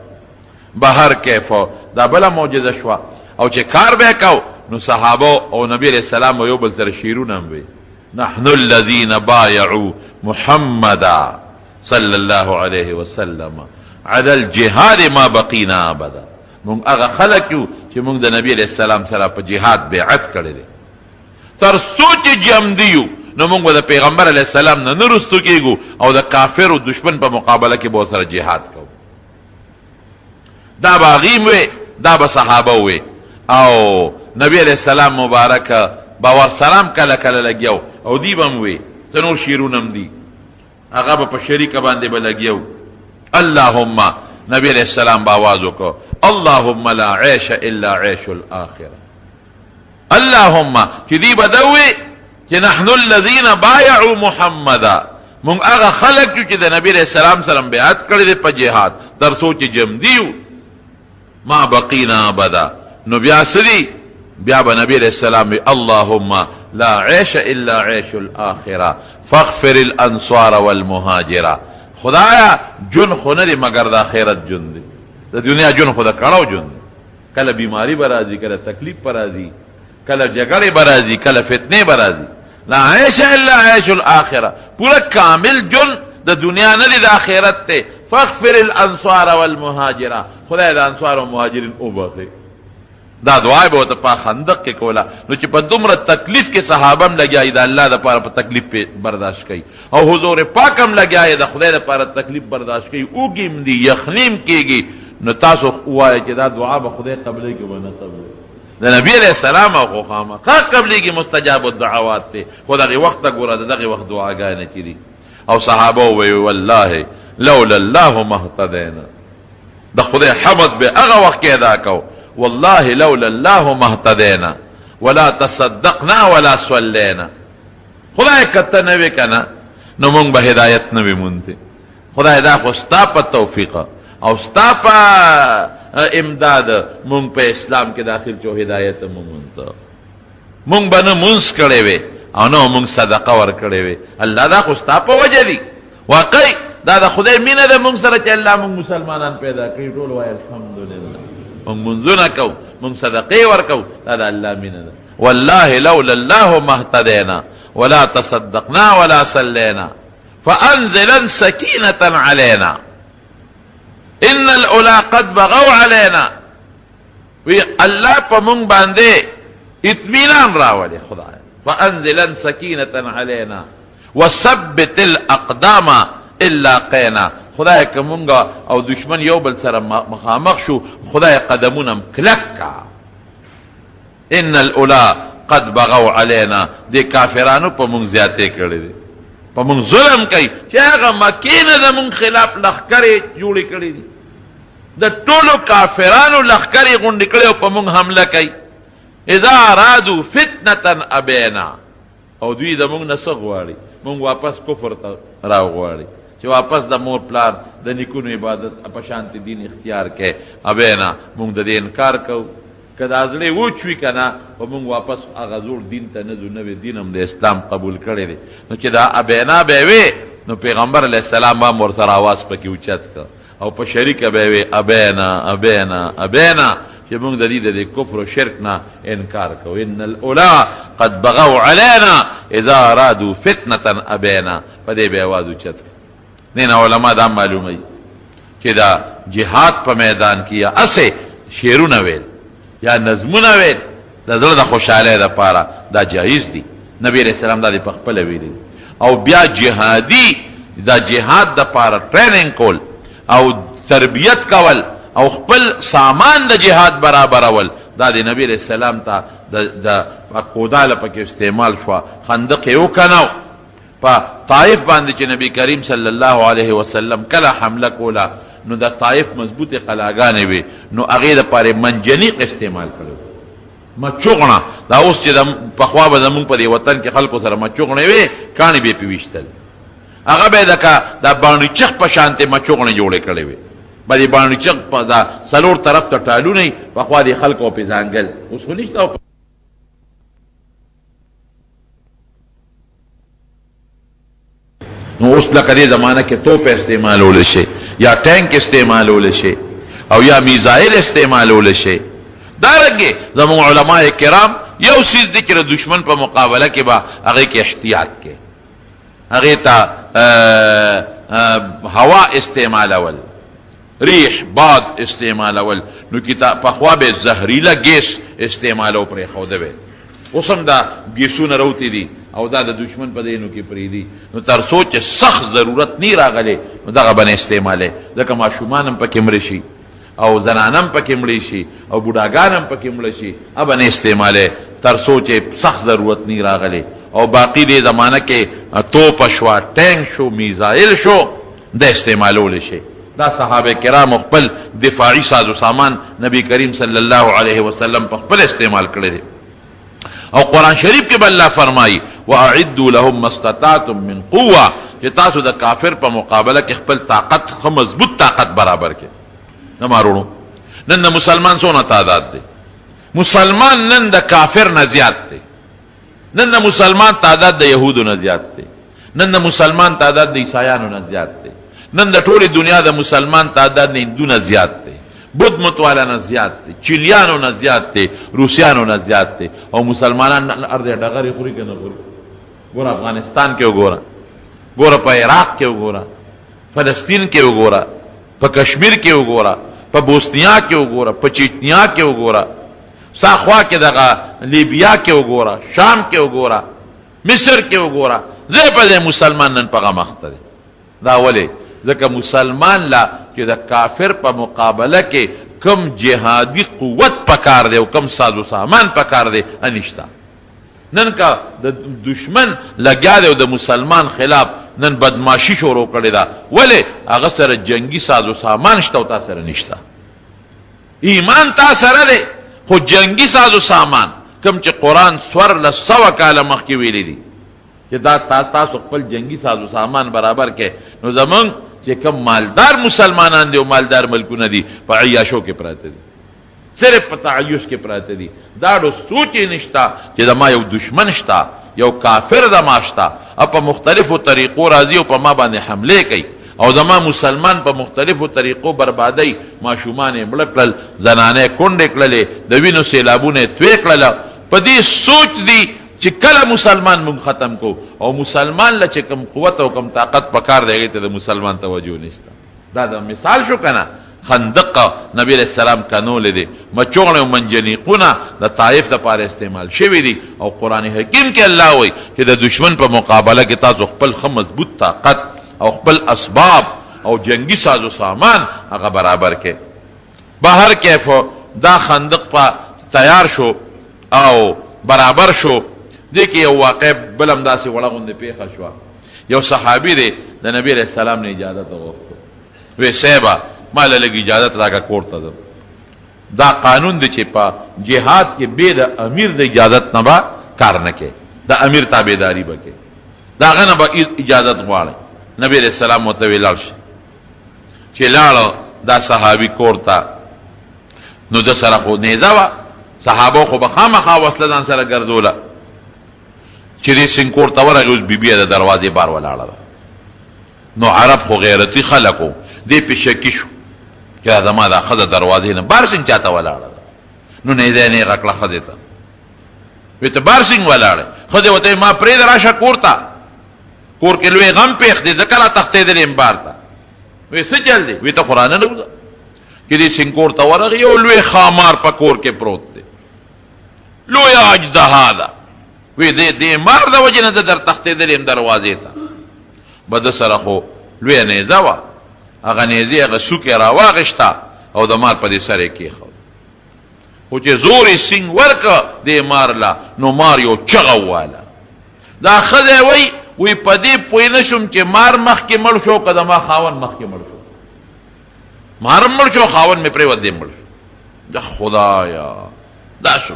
بهر کیف دا بله معجزه شوه. او چې کار به کو نو صحابه او نبی علیہ السلام یو بل سره شیرونه هم وي نحن الذين بايعوا محمدا صلى الله عليه وسلم على الجهاد ما بقينا ابدا مونږ هغه خلک یو چې مونږ د نبی علیہ السلام سره په جهاد بیعت کړی دی تر څو چې جم دیو نو مونږ د پیغمبر علیہ السلام نه نرستو کېږو او د کافر او دشمن په مقابله کې به سره جهاد کوو دا باغیم وي دا به صحابه وي او نبی علیہ السلام مبارک باور سلام کله کله لګیو او دی بم وي تنور شیرونم دی هغه په شریک باندې بلګیو اللهم نبی علیہ السلام باواز وکړو اللهم لا عيش الا عيش الاخره اللهم چې دی بدوي چې نحن الذين بايعوا محمدا مونږ هغه خلک چې د نبی علیہ السلام سره بیعت کړی دی په جهاد تر څو چې جم دیو ما بقینا ابدا نو بیا سری بیا به نبی علیہ السلام اللهم لا عيش الا عيش الاخره فاغفر الانصار والمهاجره خدایا جن خو نه دی مگر د آخرت جن دی د دنیا جن خو د کړهو جن دی کله بیماری برازي کله تکلیف برازي کله جګړې برازي کله فتنې برازي لا عيش الا عيش الاخره پورا کامل جن د دنیا نه دی د آخرت ته فاغفر الانصار والمهاجره خدای د انصار او مهاجرین او بخي دا دعا به ته په خندق کې کولا نو چې په دومره تکلیف کې صحابه هم لګیای دا الله د پاره په تکلیف په برداشت کوي او حضور پاک هم لګیای د خدای د پاره تکلیف برداشت کوي او ګیم دی یخنیم کېږي نو تاسو وایي چې دا دعا به خدای قبلې کې ونه قبول د نبی علیہ السلام او خامہ قبلې کې مستجاب الدعوات ته خدای وخت ګوره دغه وخت دعاګانې کړي او صحابه وی والله لولا الله ما اهتدينا د خدای حمد به هغه وخت کې ادا کو والله لولا الله ما اهتدينا ولا تصدقنا ولا صلينا خدای کته نه وکنا نو مونږ به هدایت نه ومونته خدای دا خو ستا په توفیق او ستا په امداد مونږ په اسلام کې داخل چو هدایت مونږ مونږ باندې مونږ کړي وي او نو مونږ صدقه ور کړي وي الله دا خو ستا په وجه دی واقعي دا د خدای مینه ده مونږ سره چې الله مونږ مسلمانان پیدا کړی ټول وای الحمدلله مونږ منځونه کو مونږ صدقې ورکو دا د الله مینه ده والله لولا الله ما اهتدينا ولا تصدقنا ولا صلينا فانزلا سكينه علينا ان الاولى قد بغوا علينا وی الله په مونږ باندې اطمینان راولي خدای فانزلا سكينه علينا وثبت الاقدام الا قینا خدای که مونږه او دشمن یو بل سره مخامخ شو خدای قدمونم کلک کا ان الاولى قد بغوا علينا دي کافرانو په مونږ زیاتې کړې دي په مونږ ظلم کوي چې هغه مکینه د مونږ خلاف لښکرې جوړې کړې دي د ټولو کافرانو لښکرې غونډې کړې او په مونږ حمله کوي اذا ارادوا فتنه ابینا او دوی د مونږ نه څه غواړي مونږ واپس کفر ته راوغواړي چې واپس د مور پلار د نیکونو عبادت په شانتي دین اختیار کې ابینا مونږ د دې انکار کوو که د ازلې وچوي که نه په مونږ واپس هغه زوړ دین ته نه ځو نوی دین هم د اسلام قبول کړی دی نو چې دا ابینا به وي نو پیغمبر علیه السلام هم ورسره آواز پکې اوچت کړ او په شریکه به وي ابینا ابینا ابینا چې مونږ د دې د کفر او شرک نه انکار کوو ان الاولى قد بغوا علينا اذا ارادوا فتنه ابینا په دې به آواز اوچت کړ نه علماء دا معلومه چې دا جهاد په میدان کې یا اسه شعرونه ویل یا نظمونه ویل د زړه د خوشحاله لپاره دا جایز دي نبی رسول الله دا په خپل ویلي او بیا جهادي دا جهاد د لپاره ټریننګ کول او تربیت کول او خپل سامان د جهاد برابر اول دا د نبی رسول الله ته د کوداله پکې استعمال شو خندق یو کناو په طائف باندې چې نبی کریم صلی الله علیه وسلم کله حمله کوله نو د طائف مضبوطه قلاګانې وي نو هغه لپاره منجنیق استعمال کړو مچوغنا دا اوس چې د پخوا به زمونږ په دې وطن کې خلکو سره مچوغنې وي کاڼي به پیوشتل هغه به د باندې چخ په شانته مچوغنې جوړې کړې وي باندې باندې چخ په دا سلور طرف ته ټالونه پخوا دي خلکو په ځانګل اوس خو نشته نو اوس لکه دې زمانه کې توپ استعمالول شي یا ټانک استعمالول شي او یا میزایل استعمالول شي دارنګه زموږ علماء کرام یو سیز دي چې دشمن په مقابله کې با هغه کې احتیاط کې هغه ته هوا استعمالول ریح باد استعمالول نو کتاب پخوا به زهریلا ګیس استعمالو پر خوده وي اوسم دا ګیسونه راوتی دي او دا د دشمن په دینو کې پریدي نو تر سوچ سخت ضرورت نه راغله نو دغه باندې استعماله ځکه ماشومانم پکې مړ شي او زنانم پکې مړ شي او بوډاګانم پکې مړ شي اب نه استعماله تر سوچ سخت ضرورت نه راغله او باقی دې زمانہ کې توپ شو ټینک شو میزایل شو د استعمالول شي دا صحابه کرام خپل دفاعي ساز سامان نبی کریم صلی الله علیه وسلم په خپل استعمال کړی او قرآن شریف کې بل الله فرمایي واعدوا لهم ما استطعتم من قوه چې تاسو د کافر په مقابله کې خپل طاقت خو مضبوط طاقت برابر کې نه مارونو نن د مسلمان څونه تعداد دی مسلمان نن د کافر نه زیات دی نن د مسلمان تعداد د يهودو نه زیات دی نن د مسلمان تعداد د عیسایانو نه زیات دی نن د ټولې دنیا د مسلمان تعداد نه هندونه زیات دی بدھ متوالا نه زیات دی چیلیانو نه زیات دی روسیانو نه زیات دی او مسلمانان ارض ډغري خوري کنه خوري ګور افغانستان کې وګوره ګور په عراق کې وګوره فلسطین کې وګوره په کشمیر کې وګوره په بوسنیا کې وګوره په چچنیا کې وګوره ساخوا کې دغه لیبیا کې وګوره شام کې وګوره مصر کې وګوره زه په مسلمان نن په مخته دی دا ولې ځکه مسلمان لا چې د کافر په مقابله کې کم جهادي قوت پکار دی او کم سازو سامان پکار دی انشتا نن کا د دشمن لګیا دی او د مسلمان خلاف نن بدماشي شروع کړی دا ولې هغه سره جنگي سازو سامان شته او تاسو سره نشته ایمان تاسو سره دی خو جنگي سازو سامان کم چې قرآن سور له 100 کاله مخکې ویلي دي چې دا تاسو خپل جنگي سازو سامان برابر کې نو زمونږ چې کم مالدار مسلمانان دي او مالدار ملکونه دي په عیاشو کې پراته دي صرف په تعیش کې پراته دي دا ډو سوچ یې نشته چې د ما یو دشمن شته یو کافر د ما شته او په مختلفو طریقو راځي او په ما باندې حمله کوي او زما مسلمان په مختلفو طریقو بربادي ماشومان یې مړه کړل زنانې کونډې کړلې د وینو سیلابونه توی کړل په دې سوچ دي چې کله مسلمان مونږ ختم کو او مسلمان له چې کم قوت او کم طاقت پکار دی ته د مسلمان توجه نشته دا د مثال شو کنه خندق نبی علیہ السلام کانول دي مچوغه او منجنیقونه د طائف د پاره استعمال شوی دي او قران حکیم کې الله وایي چې د دشمن په مقابله کې تاسو خپل مضبوط طاقت او خپل اسباب او جنگي سازو سامان هغه برابر کې بهر کیف دا خندق په تیار شو او برابر شو دیکھ یو واقع بلم داسې وړغوندې پیښه شوه یو صحابي دی د نبی علیہ السلام نه اجازت وغوښته وی صاحبه ما له لږ اجازت راکړه کور ته ځم دا قانون دی چې په جهاد کې بې د امیر د اجازت نه به کار نه کوي د امیر تابعداري به کوي د هغه نه به اجازت غواړي نبی علیہ السلام ورته وی لاړ شي چې لاړه دا صحابي کور ته نو د سره خو نیزه وه صحابو خو به خامخا وسله ځان سره ګرځوله چې دې سنګ کور ته ورغی اوس بیبي د دروازې بار ولاړه ده نو عرب خو غیرتي خلک وو دې پې شکي شو چې دا زما دا ښځه دروازې نه بارسنګ چاته ولاړه ده نو نیزه یې نیغه کړه ښځې ته وی ته بارسنګ ولاړې ښځې ورته ما پرېږده راشه کور ته کور کې لوی غم پېښ دی ځکه را تښتېدلې یم بار ته وی څه چل دی وی ته خو رانه نوځه چې دې سنګ کور ته ورغی یو لوی خامار په کور کې پروت دی لوی اجدها ده وی دې مار د وجې نه زه در تښتېدلې یم دروازې ته به د سره خو لویه نیزه وه هغه نیزې هغه سوک یې راواغېشته او د مار په دې سر یې کېښود خو چې زور یې سینګ ورکه دې مار له نو مار یو چغه وواله دا ښځی وی په دې پوه نه شوم چې مار مخکې مړ شو که زما خاوند مخکې مړ شو مارم مړ شو خاوند مې پرېوت دې مړ شو د خدایا دا شو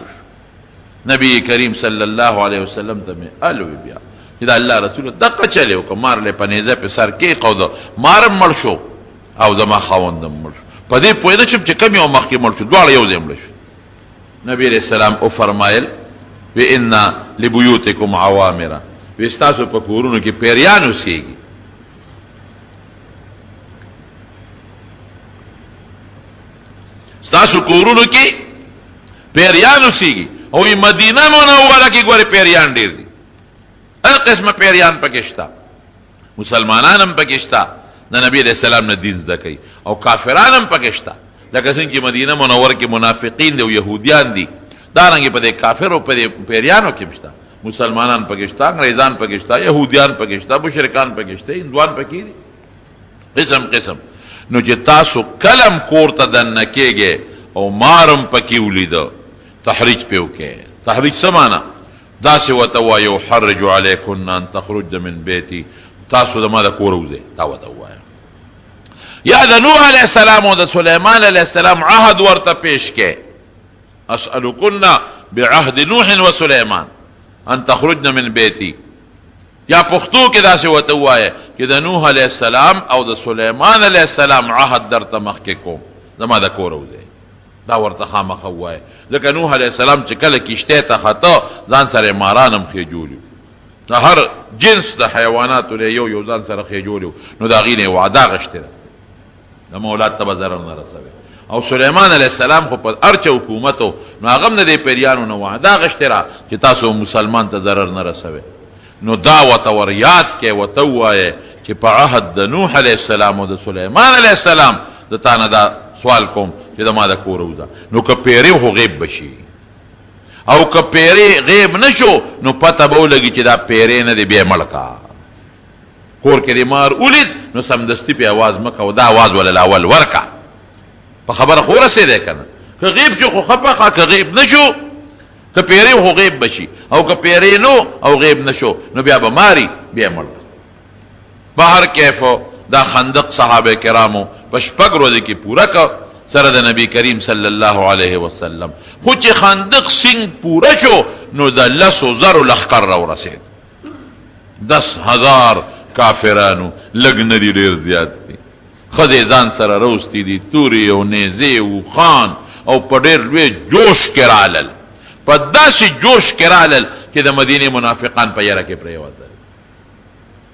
نبی کریم صلی الله علیه وسلم ته مې الوی بیا چې دا الله رسول دقه چلی وکړه مار له په نیزه په سر کېښوده مارم مړ شو او زما خاوندم مړ شو په دې پوه نه شوم چې کوم یو مخکې مړ شو دواړه یو ځای مړه شو نبی علیہ السلام وفرمایل وی ان لبیوتکم عوامره وی ستاسو په کورونو کې پیریان اوسېږي ستاسو کورونو کې پیریان اوسیږي او مدینه منوره کې ګوره پیریان ډیر دي هر قسمه پیریان پکې شته مسلمانان هم پکې شته د نبی علیہ السلام نه دین زده کوي او کافران هم پکې شته لکه څنګه چې مدینه منوره کې منافقین دي او یهودیان دي دارنګې په دې کافرو په دې پیریانو کې شته مسلمانان پکې شته انګریزان پکې شته یهودیان پکې شته مشرکان پکې شته هندوان پکې دي قسم قسم نو چې تاسو کلم کور ته دننه کېږئ او مارم پکې ولیده تحریج پې وکړئ تحریج څه معنا داسې ورته ووایه احرج علیکن ان تخرجن من بیتي تاسو زما د کور وځئ دا ورته ووایه یا د نوح علیه السلام او د سلیمان علیه السلام عهد ورته پیش کړئ اسألکن بعهد نوح و سلیمان ان تخرجن من بیتی یا پښتو کې داسې ورته ووایه چې د نوح علیه السلام او د سلیمان علیه السلام عهد درته مخکې کوم زما د کور وځئ دا ورته خامخه ووایه ځکه نوح علیه السلام چې کله کشتۍ ته خته ځان سره ماران هم خېجولي د هر جنس د حیواناتو له یو ځان سره خېجولي نو د هغې نه یې وعده غشتې ده زما اولاد ته به ضرر نه رسوي او سلیمان علیه السلام خو په هر چا حکومتو نو هغه هم د دې پیریانو نه وعده غشتې را چې تاسو مسلمان ته ضرر نه رسوي نو دا ورته ور یاد کړئ ورته ووایې چې په عهد د نوح علیه السلام او د سلیمان علیه السلام د تا نه دا سوال کوم چې زما د کور وځه نو که پیری خو غیب بشي او که پیری غیب نشو نو پته به ولګي چې دا پیری نه دی بیا یې مړ کا کور کې د مار ولید نو سمدستي پې اواز مه کوه دا اواز ولله اول ورکه په خبره خو ورسېدی که نه که غیب شو خو ښه پخه که غیب نشو که پیری خو غیب بشي او که پیری نو او غیب نشو نو بیا به ماری بیا مړ به هر کیفو دا خندق صحابه کرامو په شپږ ورځې کې پوره که سره د نبی کریم صلی الله علیه وسلم خو چې خندق سنگ پوره شو نو د لسو زرو لښکر راورسېد 10,000 کافرانو لږ نه دي ډېر زیات دي ښځې ځان سره روستي دي تورې او نیزې او خان او په ډېر لوی جوش کې رالل په داسې جوش کې رالل چې د مدینې منافقان په یره کې پرېوتل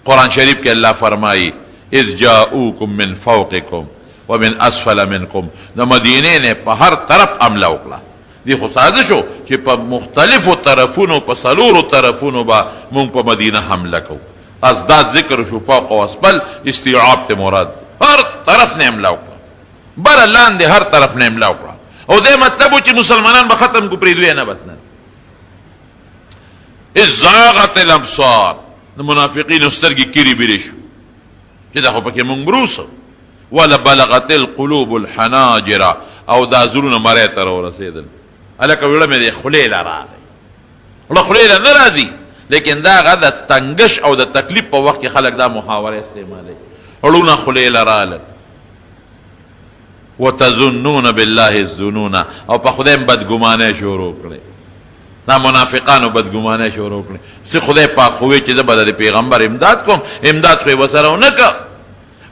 قرآن شریف کې الله فرمایي اذ جاؤوکم من فوقکم ومن اسفل منکم د مدینې نه په هر طرف حمله وکړه دې خو سازش و چې په مختلفو طرفونو په څلورو طرفونو به مونږ په مدینه حمله کوو ازداد ذکر شو فوق و اسفل استیعاب ته مراد هر طرف نه حمله وکړه بره لاندې هر طرف نه حمله وکړه او دې مطلب و چې مسلمانان به ختم کو پرېږدوی نه بس نه اذ زاغت الابصار د منافقینو سترګې کیرې بیرې شو چې دا خو پکې مونږ بروسو ولبلغت القلوب الحناجر او دا زړونه مرۍ ته راورسېدل هلکه ویړه مې د خولې له راغی وړه خولې له نه راځي لیکن دا هغه د تنګش او د تکلیف په وخت کې خلک دا محاوره استعمالوي وړونه خولې له رالل وتظنون بالله الظنون او په خدای هم بدګمانۍ شروع کړې دا منافقانو بدګمانۍ شروع کړې چې خدای پاک خو وی چې زه به د پیغمبر امداد کوم امداد خو یې ورسره ونه که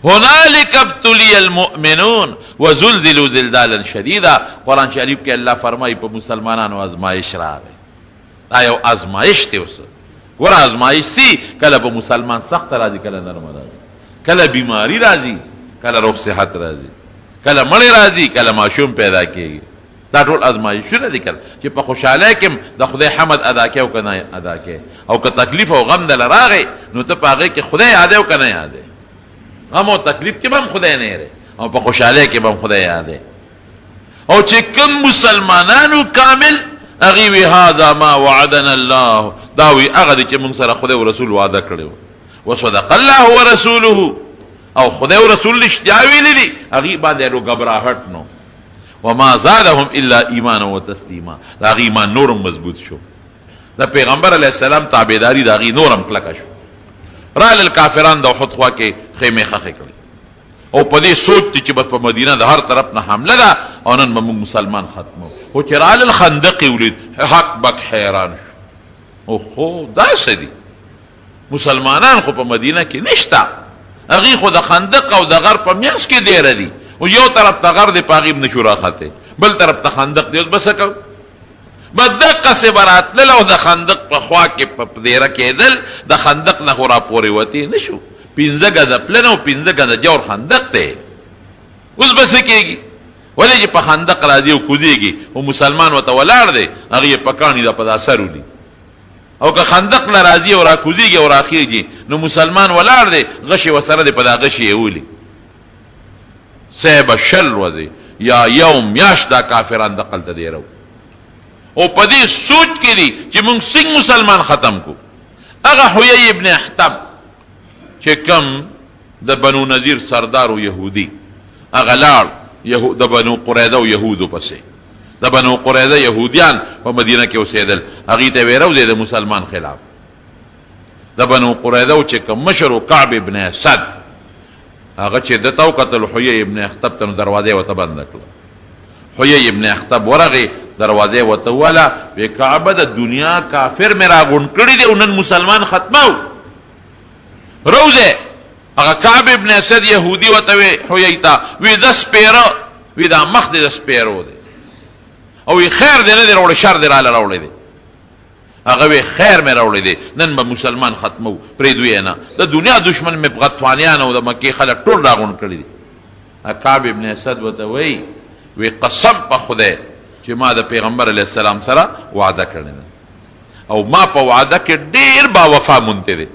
هنالک ابتلی المؤمنون وزلزلوا زلزالا شدیدا قرآن شریف کې الله فرمایي په مسلمانانو ازمایش راغی دا یو ازمایش دی اوس ګوره ازمایش سي کله په مسلمان سخته راځي کله نرمه راځي کله بیماری راځي کله روغ صحت راځي کله مړی راځي کله ماشوم پیدا کېږي دا ټول ازمایشونه دي کله چې په خوشحالۍ کې د خدای حمد ادا کوې او که نه ادا کوې او که تکلیف او غم دله راغی نو ته په هغې کې خدای یادې او که نه یادې غم او تکلیف کې به هم خدای نه یادې او په خوشحالۍ کې به هم خدای یادې او چې کوم مسلمانانو کامل هغې وي هذا ما وعدنا الله دا وي هغه دی چې موږ سره خدای او رسول وعده کړی و وصدق الله ورسوله او خدای او رسول رښتیا ویلي دي هغې باندې نو ګبراهټ نو وما زادهم الا ایمانا و تسلیما د هغې ایمان نورم مضبوط شو د پیغمبر علیه السلام تابعداري د هغې نورم کلکه شو رالل کافران د احد خوا کې خیمې خښې کړې او په دې سوچ دي چې بس په مدینه د هر طرف نه حمله ده او نن به موږ مسلمان ختمو خو چې رالل خندق یې ولید حق بک حیران شو اوخو داسې دي مسلمانان خو په مدینه کې نشته هغې خو د خندق او د غر په میانځ کې دیره دي او یو طرف ته غر دی په هغې هم نشو راختی بل طرف ته خندق دی اوس به څه کوو به دقسې به راتلل او د خندق په خوا کې په دیره کېدل د خندق نه خو راپورې وتې نه شو 15 ګزه پلن او 15 ګزه جور خندق دی اوس به څه کېږي ولې چې په خندق راځي او کوزیږي او مسلمان ورته ولاړ دی هغه یې پکاڼي دا په دا سر ولي او که خندق له راځي او را کوزیږي او راخیږي نو مسلمان ولاړ دی غشې ورسره دی په دا غشې یې ولي صاحب شل ورځې یا یوم میاشت دا کافران دقلته دی رو او په دې سوچ کې دي چې موږ څنګه مسلمان ختم کو هغه حیی ابن احتب چې کم د بنو نذیر سردار و یهودي هغه لاړ د بنو قریظه او یهودو پسې د بنو قریظه یهودیان په مدینه کې اوسېدل هغې ته ویې روځې د مسلمان خلاف د بنو قریظه چې کوم مشر و کعب ابن اسد هغه چې ده ته وکتل حیی ابن اخطب ته نو دروازه یې ورته بنده کړه حیی ابن اخطب ورغې دروازه یې ورته ووهله وی کعبه د دنیا کافر مې راغونډ کړي دی او نن مسلمان ختمو روځې هغه کعب ابن اسد یهودي ورته وی حیی ته وی زه سپېره وی دا مخ دې د سپېرو دی او وی خیر دې نه دی راوړی شر دې راله راوړی دی هغه وی خیر مې راوړی دی نن به مسلمان ختمو پرېږدو یې نه د دنیا دشمن مې غطفانیان او د مکې خلک ټول راغونډ کړي دي کعب ابن اسد ورته وی قسم په خدای چې ما د پیغمبر علیه السلام سره وعده کړې ده او ما په وعده کې ډېر باوفا مونته دی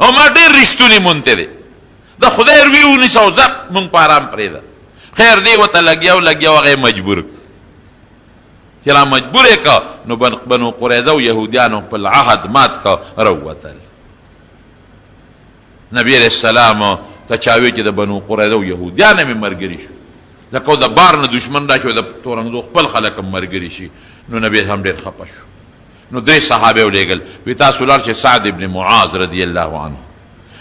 او ما ډېر رښتونی مونته دی د خدای روی ونیسه او زه مونږ په ارام پرېږده خیر دی ورته لګیا هغه یې مجبور چې را مجبور یې که نو بنو قریظه او یهودیانو خپل عهد مات که راووتل نبی علیه السلام ته چا وی چې د بنو قریظه او یهودیان مې ملګري شو لکه د بار نه دشمن را شو د تورنګزو خپل خلک هم ملګري شي نو نبی هم ډېر خفه شو نو درې صحابه ولېږل وی تاسو لاړ چې سعد ابن معاذ رضی الله عنه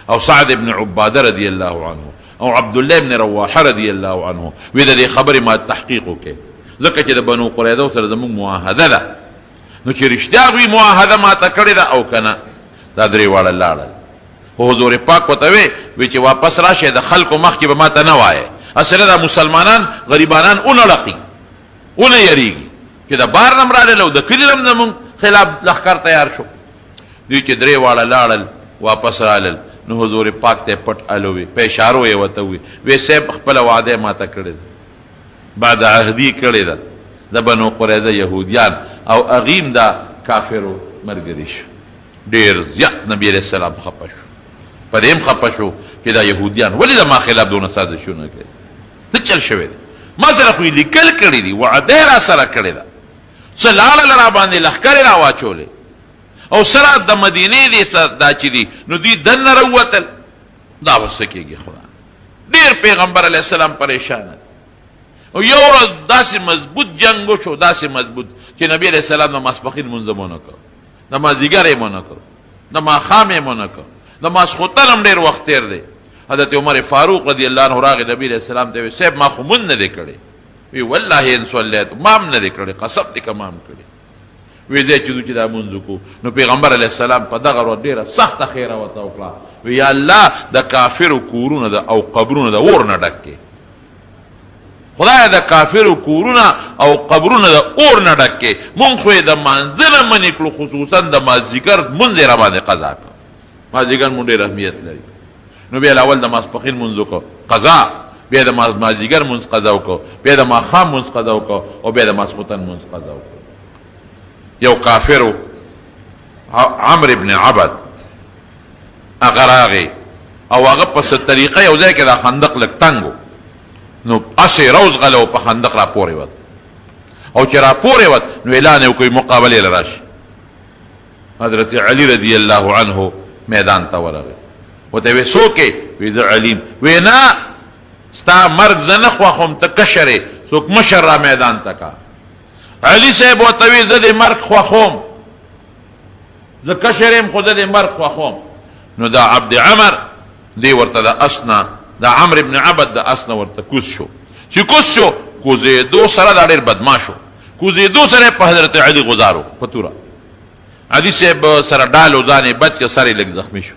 او سعد ابن عباده رضی الله عنه او عبدالله ابن رواحه رضی الله عنه وی د دې خبرې ما تحقیق وکړې ځکه چې د بنو قریظه سره زموږ معاهده ده نو چې رښتیا هغوی معاهده ماته کړې ده او که نه دا درې واړه لاړل خو حضور پاک ورته وی چې واپس راشئ د خلکو مخکې به ماته نه وایې اصله دا مسلمانان غریبانان اونړقي اونه یریږي چې د بار نم راغلل او د کلي نم زموږ خلاف لښکر تیار شو دوی چې درې واړه لاړل واپس رالل نو حضور پاک ته پټ الوي په اشارو یې ورته وی صاحب خپله وعده ماته کړې ده بعد عهدي کړې ده د بنو قریظه یهودیان او اغیم دا کافرو ملګري شو ډېر زیات نبی علیه السلام خفه شو په دې هم خفه شو چې دا یهودیان ولې د ما خلاف دونه سازشونه کوي څه چل شوی دی ما سره خو یې لیکل کړي دي وعده یې را سره کړې ده څه لاړل را باندې لښکرې را واچولې او سره د مدینې دې دا چې دي نو دوی دننه راووتل دا به څه کېږي خدا ډېر پیغمبر علیه السلام پریشانه او یو ورځ داسې مضبوط جنګ وشو داسې مضبوط چې نبی علیه السلام د ماسپښین لمونځ هم ونه کړ د مازدیګر یې ونه کړ د ماښام یې ونه کړ د ماسخوتن هم ډېر وخت تېر دی حضرت عمر فاروق رضی الله عنه راغی نبی علیه السلام ته وی صاحب ما خو مونځ نه دی کړی وی والله ان صلیت ما هم نه دی کړی قسم دی که ما هم کړی وی ځای چې دوی چې دا مونځ وکړو نو پیغمبر علیه السلام په دغه ورځ ډېره سخته خیره ورته وکړه وی یا الله د کافرو کورونه او قبرونه د اور نه ډک کړې خدای د کافرو کورونه او قبرونه د اور نه ډک کړې مونږ خو یې د مانځه نه منې کړو خصوصا د مازدیګر مونځ یې راباندې قضا کړ مازدیګر مونږ ډېر اهمیت لري نو بیا اول د ماسپښین مونځ وکړو قضا بیا د مازدیګر مونځ قضا وکړو بیا د ماښام مونځ قضا وکړو او بیا د ماسخوتن مونځ قضا وکړو یو کافرو عمرو ابن عبد هغه راغی او هغه په څه طریقه یو ځای کې دا خندق لږ تنګ و نو اسې روز غلو په خندق را پورې وت او چې را پورې وت نو اعلان یې وکړ مقابلې له راشي حضرت علی رضی الله عنه میدان ته ورغی ورته وی څوک یې وی زه علیم وی نه ستا مرګ زه نه خوښوم ته کشر یې څوک مشر را میدان ته کا علي صاحب ورته وی زه د مرګ خوښوم زه کشر یم خو زه د مرګ خوښوم نو دا عبد عمر دی ورته د اسنه دا عمرو ابن عبد د اسنه ورته کوز شو چې کوز شو کوزېدو سره دا ډېر بدماشو کوزېدو سره په حضرت علي غزارو په توره علي صاحب سره ډال و ځان یې بچ که سر یې لږ زخمي شو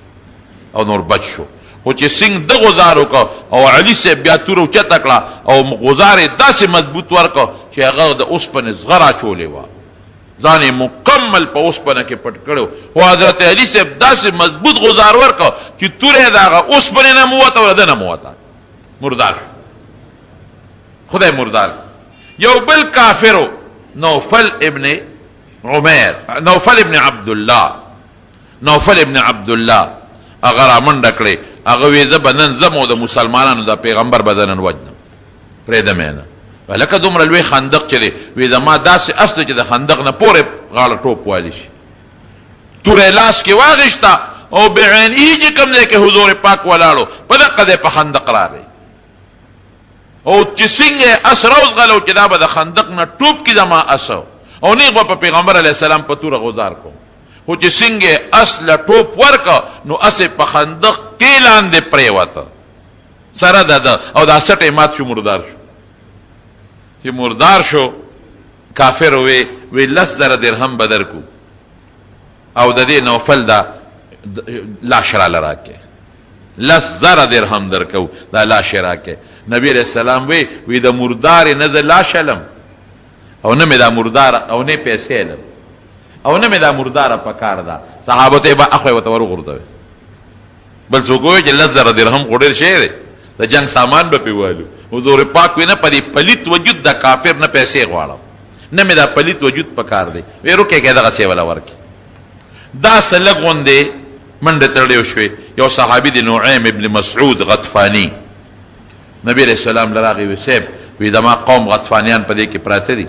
او نور بچ شو خو چې سنګ د غزار وکړه او علي صاحب بیا توره اوچته کړه او غزار یې داسې مضبوط ورکړه چې هغه د اوسپنې زغره اچولې وه ځان یې مکمل په اوسپنه کې پټ کړی خو حضرت علي صاحب داسې مضبوط غزار ورکړه چې توره یې د هغه اوسپنې نه موته او د ده نه موته مردار شو خدای مردار. یو بل کافرو نوفل ابن عمیر، نوفل ابن عبدالله، نوفل ابن عبدالله هغه رامنډه کړې. هغه وی زه به نن ځم او د مسلمانانو د پیغمبر به نن وجنم، پرېږدم یې نه. لکه دومره لوی خندق چې دی، وی زما داسې اس دی چې د خندق نه پورې غاړه ټوپ والی شي. توره لاس کې واغېسته او بعینی چې کوم دی کې حضور پاک ولاړو، په دقه دی په خندق راغی. او چې څنګه اس راوځغلو چې دا به د خندق نه ټوپ کې زما اس او نیغ به په پیغمبر علیه السلام په توره غزار کوم. خو چې څنګه اس له ټوپ ورکه نو اس په خندق کې لاندې پرېوته سره ده او دا سټ یې مات شو، مردار شو. چې مردار شو کافر وی 10,000 درهم به درکو او د دې نوفل دا لاش راله راکې، 10,000 درهم درکو دا لاش یې راکې. نبی علیہ السلام وی د مردار نه زه لاش علم او نه مې دا مردار او نه پیسې علم او نه مې دا مرداره په کار ده. صحابه ته به اخوی ورته ورغورځوي. بل څوک وایي چې 10,000 درهم خو ډېر شی دی، د جنگ سامان به پې والو. حضور پاک وی نه په دې پلیت وجود د کافر نه پیسې غواړم، نه مې دا پلیت وجود په کار دی. وی روکې دغسې وله ورکړي. داسې لږ غوندې منډې تړلې شوې. یو صحابي دی نعیم ابن مسعود غطفاني، نبی علیہ السلام لراغی وی صاحب وی زما قوم غطفانیان په دې کې پراته دي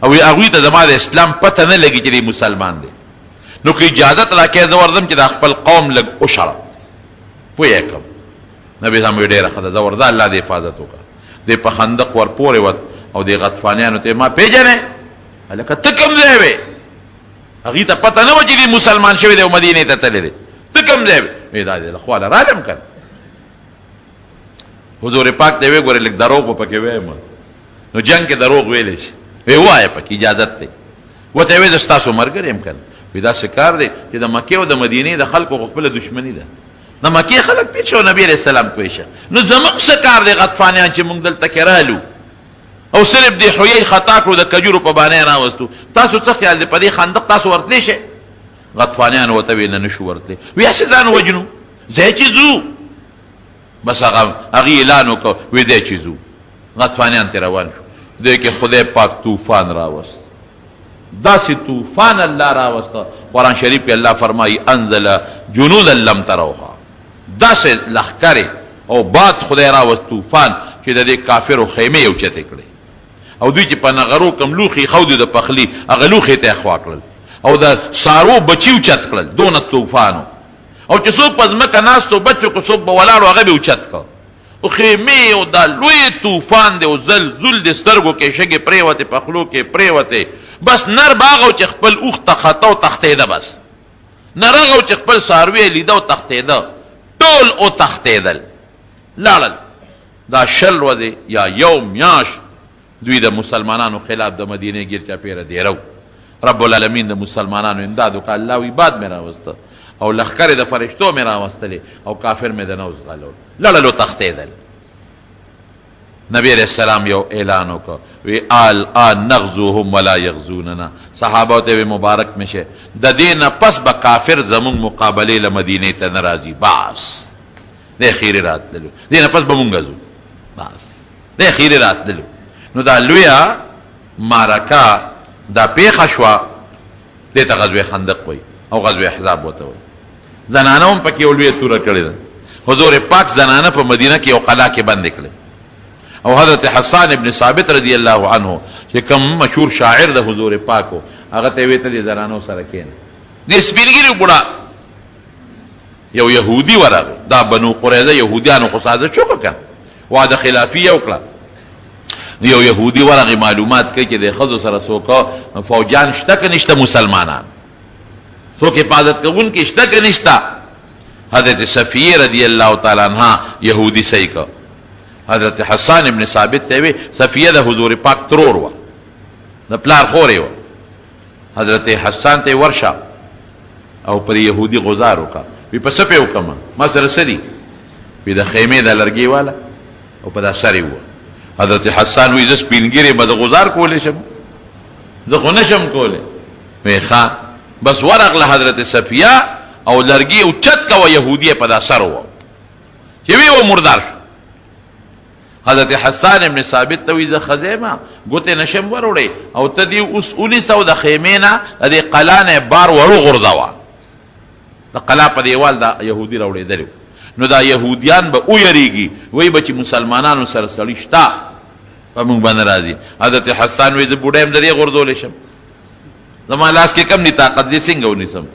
او هغوی ته زما د اسلام پته نه لګي چې دی مسلمان دی، نو که اجازت راکړې زه ورځم چې دا خپل قوم لږ وشړم پوه یې کړم. نبي اسلام وی ډېره ښه ده، زه ورځه الله دې حفاظت وکړه. دې په خندق ور پورې وت او دې غطفانیانو ته ما پېژنې هلکه ته کوم ځای وې؟ هغوی ته پته نه وه چې دی مسلمان شوی دی او مدینې ته تللی دی. ته کوم ځای وې؟ وی دا دې له خواله رالم که حضور پاک ته وی ګورې لږ دروغ به پکې وایم نو جنګ کې دروغ ویلی شي. وی ووایه پکې اجازت دی. ورته یې وی زه ستاسو ملګری یم که نه. وی داسې کار دی چې د مکې او د مدینې د خلکو خو خپله دشمني ده. د مکې خلک پېښ شو، نبي علیه السلام پوه شه. نو زموږ څه کار دی غطفانیان چې موږ دلته کې رالو او صرف د حویې خطا کړو، د کجورو په بانه یې راوستو. تاسو څه خیال دی په دې خندق تاسو ورتلی شئ؟ غطفانیان ورته وی نه نشو ورتلی. وی هسې ځان ووجنو، ځای چې ځو. بس هغه اعلان وکړ وی دی چې ځو. غطفانیان ترې روان شو. دی کې خدای پاک طوفان راوست، داسې طوفان الله راوسته. قرآن شریف کې الله فرمایي انزل جنودا لم تروها، داسې لښکرې او باد خدای راوست طوفان چې د دې کافرو خیمې یو چتې کړې او دوی چې په نغرو کوم لوښي ښودي د پخلي هغه لوښي ته یې خوا کړل او د سارو بچي اوچت کړل. دونه طوفانو او چې څوک په ځمکه ناستو بچو که څوک به ولاړو هغه به اوچت کړ او خیمې او دا لوی طوفان دی او زلزل د سترګو کې شګې پرېوتې، پخلو کې پرېوتې. بس نر باغ او چې خپل اوښ ته خطه او تښتېده، بس نر هغه او چې خپل څاروي یې لیده او تښتېده، ټول او تښتېدل لاړل. دا 20 ورځې یا یو میاشت دوی د مسلمانانو خلاف د مدینې ګیر چاپېره دیرو. رب العالمین د مسلمانانو امداد وکړه. الله وی باد مې راوسته او لښکرې د فرشتو مې راوستلې او کافر مې د نوز غلول، لړل او تښتېدل. نبی علیہ السلام یو اعلان وکړ وی الان نغزوهم ولا یغزوننا. صحابه ته وی مبارک مشه د دې نه پس به کافر زمونږ مقابلې له مدینې ته نه راځي. بس د خیرې راتللو، دې نه پس به مونږ ځو، بس د خیرې راتللو. نو دا لویه معرکه دا پیښه شوه، دې ته غزوه خندق وایي او غزوه احزاب ورته وایي. زنانه هم پکې یو لویه توره کړې ده. حضور پاک زنانه په مدینه کې یو قلعه کې بندې کړې او حضرت حسان ابن ثابت رضی الله عنه چې کوم مشهور شاعر د حضور پاکو هغه ته وی ته دې زنانو سره کېنه. دې سپینګیري بوډا یو یهودي ورغی، دا بنو قریظه یهودیانو خو سازش وکړه کنه، وعده خلافي وکړه. یو یهودي ورغی معلومات کوي چې د ښځو سره څوک فوجان شته که نشته، مسلمانان څوک حفاظت کوونکي شته که نشته. حضرت صفیه رضی الله تعالی عنها یهودي صحیح که. حضرت حسان ابن ثابت ته وی صفیه د حضور پاک ترور وه، د پلار خورې وه. حضرت حسان ته ورشه او پر یهودي غزار وکړه. وی په څه پې وکړم؟ ما سره څه دي؟ وی د خیمې د لرګي والا او په دا سر یې ووه. حضرت حسان وی زه سپینګیرې به د غزار کولی شم؟ زه خو نشم کولی. وی ښه بس ورغله حضرت صفیه او لرګي اوچت کوه یهودي په دا سر ووه چې وی و مردار شو. حضرت حسان ابن ثابت ته وی زه ښځی ما ګوتې نشم وروړی او ته دې اوس 1900 د خیمې نه د دې قلا نه بار وروغورځوه. د قلا په دیوال دا یهودي راوړېدلی نو دا یهودیان به ویریږي وی به چې مسلمانانو سره سړي شته په موږ باندې راځي. حضرت حسان وی زه بوډی یم د دې غورځولی شم، زما لاس کې کم دي طاقت دې څنګه ونیسم.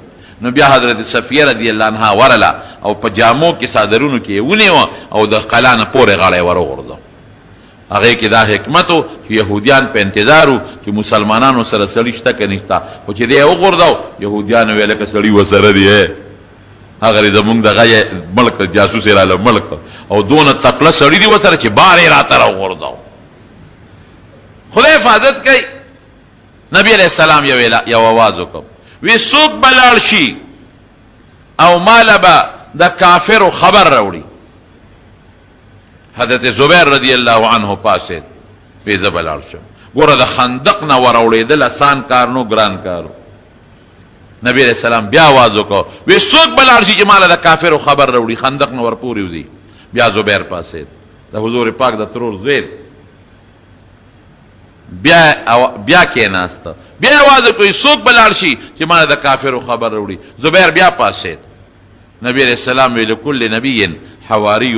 نو بیا حضرت صفیه رضی الله عنها ورله او په جامو کې څادرونو کې یې ونیوه او د قلا نه پورې غاړه یې وروغورځو. هغې کې دا حکمت و چې یهودیان په انتظار و چې مسلمانانو سره سړي شته که نشته، خو چې دی یې وغورځو یهودیانو ویل که سړي ورسره دی هغه زمونږ دغه ملک جاسوس یې راله ملک او دونه تکړه سړي دي ورسره چې بار یې راته راوغورځو. خدای حفاظت کوي. نبی علیہ السلام یو آواز وکړ وی څوک به لاړ شي او ماله به د کافرو خبر راوړي. حضرت زبیر رضی الله عنه پاسید وی زه به لاړ شم. ګوره د خندق نه وراوړېدل اسان کار نو ګران کارو. نبی علیہ السلام بیا آواز وکړ وی څوک به لاړ شي چې ماله د کافرو خبر راوړي خندق نه ورپورې وځي. بیا زبیر پاسید د حضور پاک د ترور زوی بیا کېناسته بیا آواز وکړي څوک به لاړ شي چې ماله د کافرو خبر راوړي. زبیر بیا پاسید. نبی علیہ السلام وی لکل نبی حواری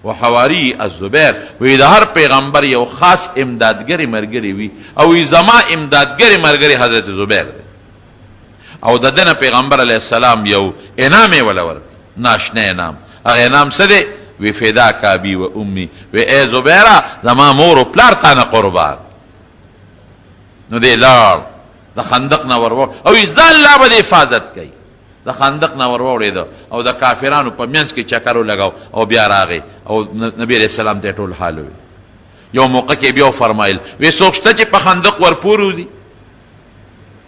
و حواری الزبیر وی د هر پیغمبر یو خاص امدادګری ملګری وي او زما امدادګری ملګری حضرت زبیر دی او د دنه پیغمبر علیہ السلام یو انعام یې وله ورکړ ناشنا انعام. هغه انعام څه دی؟ وی فداک ابي و امي وی ای زبیره زما مور و پلار تانه قربان. نو دی لاړ د خندق نه ور او ځان الله به د حفاظت کوي. د خندق نه ور وړېده او د کافرانو په منځ کې چکر ولګاو او بیا راغی او نبی علیہ السلام ته ټول حال وی. یو موقع کې بیا فرمایل وی څوک شته چې په خندق ورپورې وځي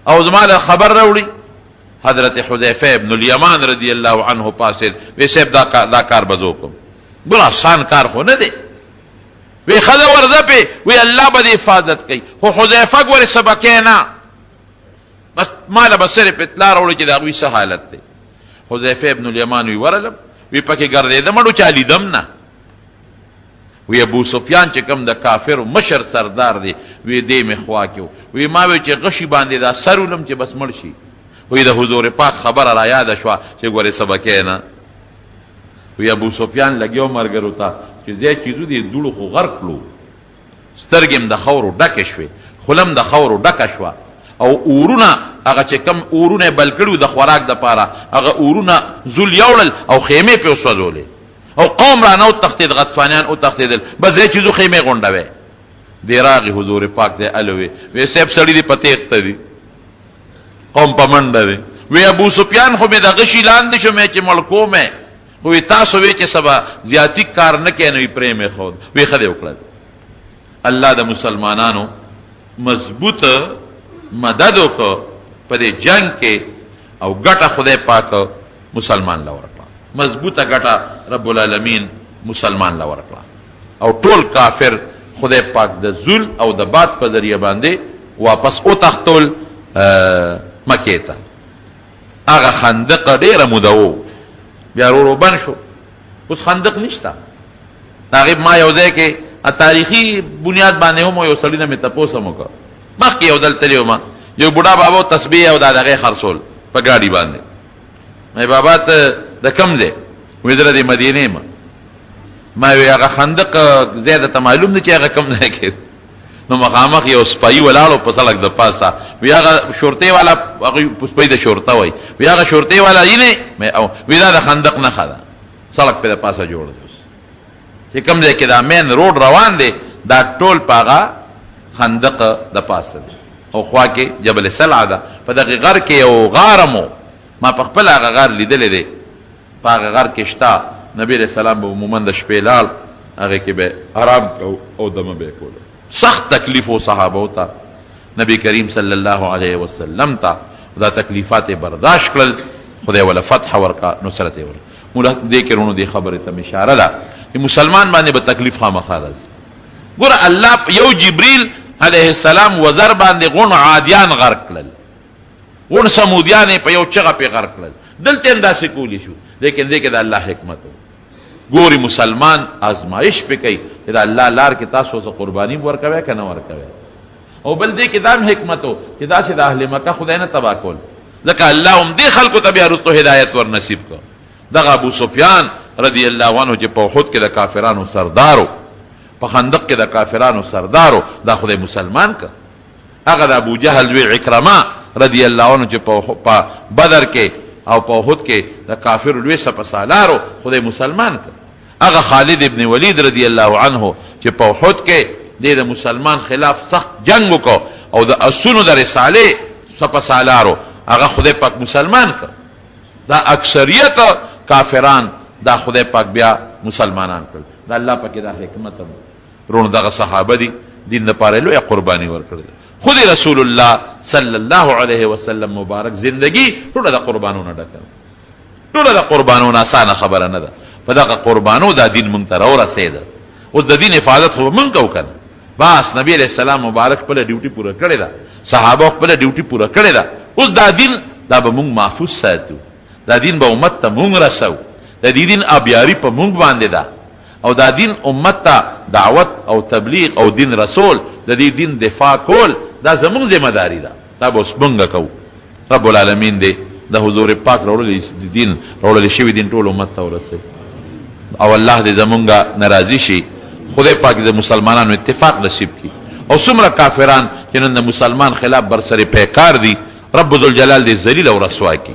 او زما له خبر راوړي. حضرت حذیفه ابن الیمان رضی الله عنه پاسید وی صاحب دا کار به زه وکړم. ګوره آسان کار خو نه دی. وی ښځه ورځه پې وی الله به د حفاظت کوي. خو حذیفه ګورې سبکې نه بس ماله به صرف اطلاع راوړي چې د هغوی څه حالت دی. حذیفه ابن الیمان وی ورلم وی پکې ګرځېدم اړو چا لیدم نه. وی ابو سفیان چې کوم د کافرو مشر سردار دی وی دې مې خوا کې وی ما وی چې غشي باندې دا سر ولم چې بس مړ شي. وی د حضور پاک خبره را یاده شوه چې ګورې سبکې نه. وی ابو سفیان لګیو ملګرو ته چې زیات چیزو دې دوړو خو غرق کړو. سترګې م د خاورو ډکې شوې خولم د خاورو ډکه شوه او اورونه هغه چې کم اورونه بل کړي د خوراک دپاره هغه اورونه زول یوړل او خیمې پې وسوځولې او قوم رانه وتښتېد غطفانیان وتښتېدل بس دې چیزو خیمې غونډوې. دی راغی حضور پاک دی الوې وی صاحب سړي دې په تېښته دي قوم په منډه دی. وی ابو سفیان خو مې د غشي لاندې شو مې چې مړ کومې خو وی تاسو وی چې سبا زیاتی کار نه کوې نو وی پرې مې ښود. وی ښه دې وکړل. الله د مسلمانانو مضبوط مدد وکړه په دې جنگ کې او ګټه خدای پاک مسلمان له ورکړه. مضبوطه ګټه رب العالمین مسلمان له ورکړه او ټول کافر خدای پاک د زول او د باد په ذریعه باندې واپس وتښتول مکې ته. هغه خندق ډېره موده و بیا ورو بند شو. اوس خندق نشته. هغې ما یو ځای کې تاریخي بنیاد باندې هم یو سړي نه مې تپوس هم وکړ. مخکې یو دل تللی وم یو بوډا بابا تسبیح او دا دغې خرڅول په ګاډي باندې. مې بابا ته د کوم ځای؟ وایي زه د مدینې یم. ما وی هغه خندق ځای درته معلوم دی چې هغه کوم ځای کې؟ نو مخامخ یو سپایي ولاړو په سړک د پاسه. وی هغه شورتۍ والا هغوی سپۍ د شورته وایي. وی هغه شورتۍ والا یینې وی دا د خندق نښه ده سړک پې د پاسه جوړ دی. چې کوم ځای کې دا مین روډ روان دی دا ټول په هغه خندق د پاسه دی او خوا کې جبل سلعه ده. په دغې غر کې یو غار هم ما په خپله هغه غار لیدلی دی. په هغه غر کې شته نبی علیہ السلام به عموما د شپې لاړ هغې کې به آرام کو او دمه به یې کوله. سخت تکلیف و صحابو ته نبی کریم صلی الله علیه وسلم ته دا تکلیفات برداشت کړل. خدای ولا فتح ورکړه نصرت یې ورکړه. موږ دې کې رونو دې خبرې ته مې اشاره ده چې مسلمان باندې به تکلیف خامخا راځي. ګوره الله یو جبریل علیه السلام وزر باندې غون عادیان غرق کړل غون سمودیان په یو چغه پې غرق کړل. دلته هم داسې کولی شو لیکن دې کې د الله حکمت و. ګوري مسلمان آزمائش پہ کوي دا الله لار کې تاسو څه قرباني ورکوي که نه ورکوي. او بل دې کې دا حکمت و چې داسې د اهل مکه خدای نه تباه کول، ځکه الله هم دې خلکو ته بیا وروستو هدایت ور نصیب کړ. دغه ابو سفیان رضی الله عنه چې په احد کې د کافرانو سردارو، په خندق کې د کافرانو سردارو، دا خدای مسلمان کړ. هغه د ابو جهل زوی عکرمه رضی الله عنه چې په بدر کې او په احد کې د کافرو لوی سپسالارو، خدای مسلمان کړ. هغه خالد ابن ولید رضی الله عنه چې په احد کې د مسلمان خلاف سخت جنگ وکړ او د اسونو د رسالې سپسالارو، هغه خدای پاک مسلمان کړ. دا اکثریت کافران دا خدای پاک بیا مسلمانان کړل. دا الله پاک دا حکمت رونو دغه صحابه دي دین لپاره لوی قرباني ورکړل. خود رسول الله صلی الله علیه وسلم مبارک زندگی ټوله د قربانونو ډکه، ټوله د قربانونو اسانه خبره نه ده. په دغه قربانو دا دین مونږ ته راورسېده. اوس د دین حفاظت خو مونږ کوو کنه. بس نبی علیہ السلام مبارک خپله ډیوټي پوره کړې ده، صحابه خپله ډیوټي پوره کړې ده. اوس دا دین دا به مونږ محفوظ ساتو، دا دین به امت ته مونږ رسو، د دې دین ابیاري په مونږ باندې ده، او دا دین امت ته دعوت او تبلیغ او دین رسول د دې دین دفاع کول دا زمونږ ذمہ داری ده. دا به اوس مونږ کوو. رب العالمین دې د حضور پاک راوړلی دین، راوړلی شوي دین ټول امت ته ورسوي، او الله دې زمونږه ناراضي شي. خدای پاک د مسلمانانو اتفاق نصیب کی. او څومره کافران چې نن د مسلمان خلاف برسر پیکار دي، رب ذوالجلال دې ذلیل او رسوا کی.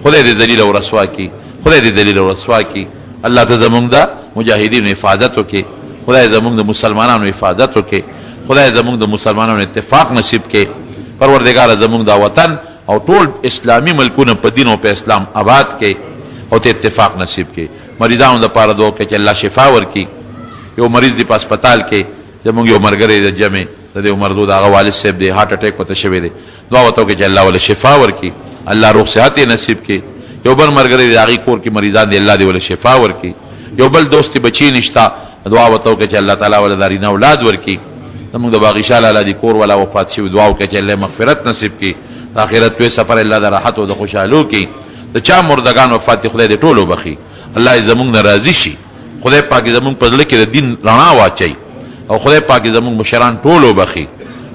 خدای دې ذلیل او رسوا کی، خدای دې ذلیل او رسوا کی. الله ته زمونږ د مجاهدینو حفاظت وکړي، خدای زمونږ د مسلمانانو حفاظت وکړي، خدای زمونږ د مسلمانانو اتفاق نصیب کړي. پروردگار زمونږ د وطن او ټول اسلامي ملکونه په دین او په اسلام آباد کړي او ته اتفاق نصیب کړي. مریضانو دپاره دعا وکړئ چې الله شفا ورکړي. یو مریض دی په هسپتال کې، زمونږ یو ملګری د جمع د دې عمردو د هغه والد صاحب دی، هارټ اټیک ورته شوی دی. دعا ورته وکړئ چې الله ولې شفا ورکړي، الله روغ صحت یې نصیب کړي. یو بل ملګری د هغې کور کې مریضان دی، الله دې ولې شفا ورکړي. یو بل دوست بچی نشته، دعا ورته وکړئ چې الله تعالی ولې نارینه اولاد ورکړي. زمونږ د باغیشا لالا دی کور والا وفات شوي، دعا وکړئ چې الله مغفرت نصیب کړي. د آخرت لوی سفر الله د راحت او د خوشحالو کړي. د چا مردگان وفات دي خدای دې ټولو بخي، الله دې زمونږ نه راضي شي. خدای پاک زمونږ په زړه کې د دین رڼا واچوي، او خدای پاک زمونږ مشران ټولو بخي،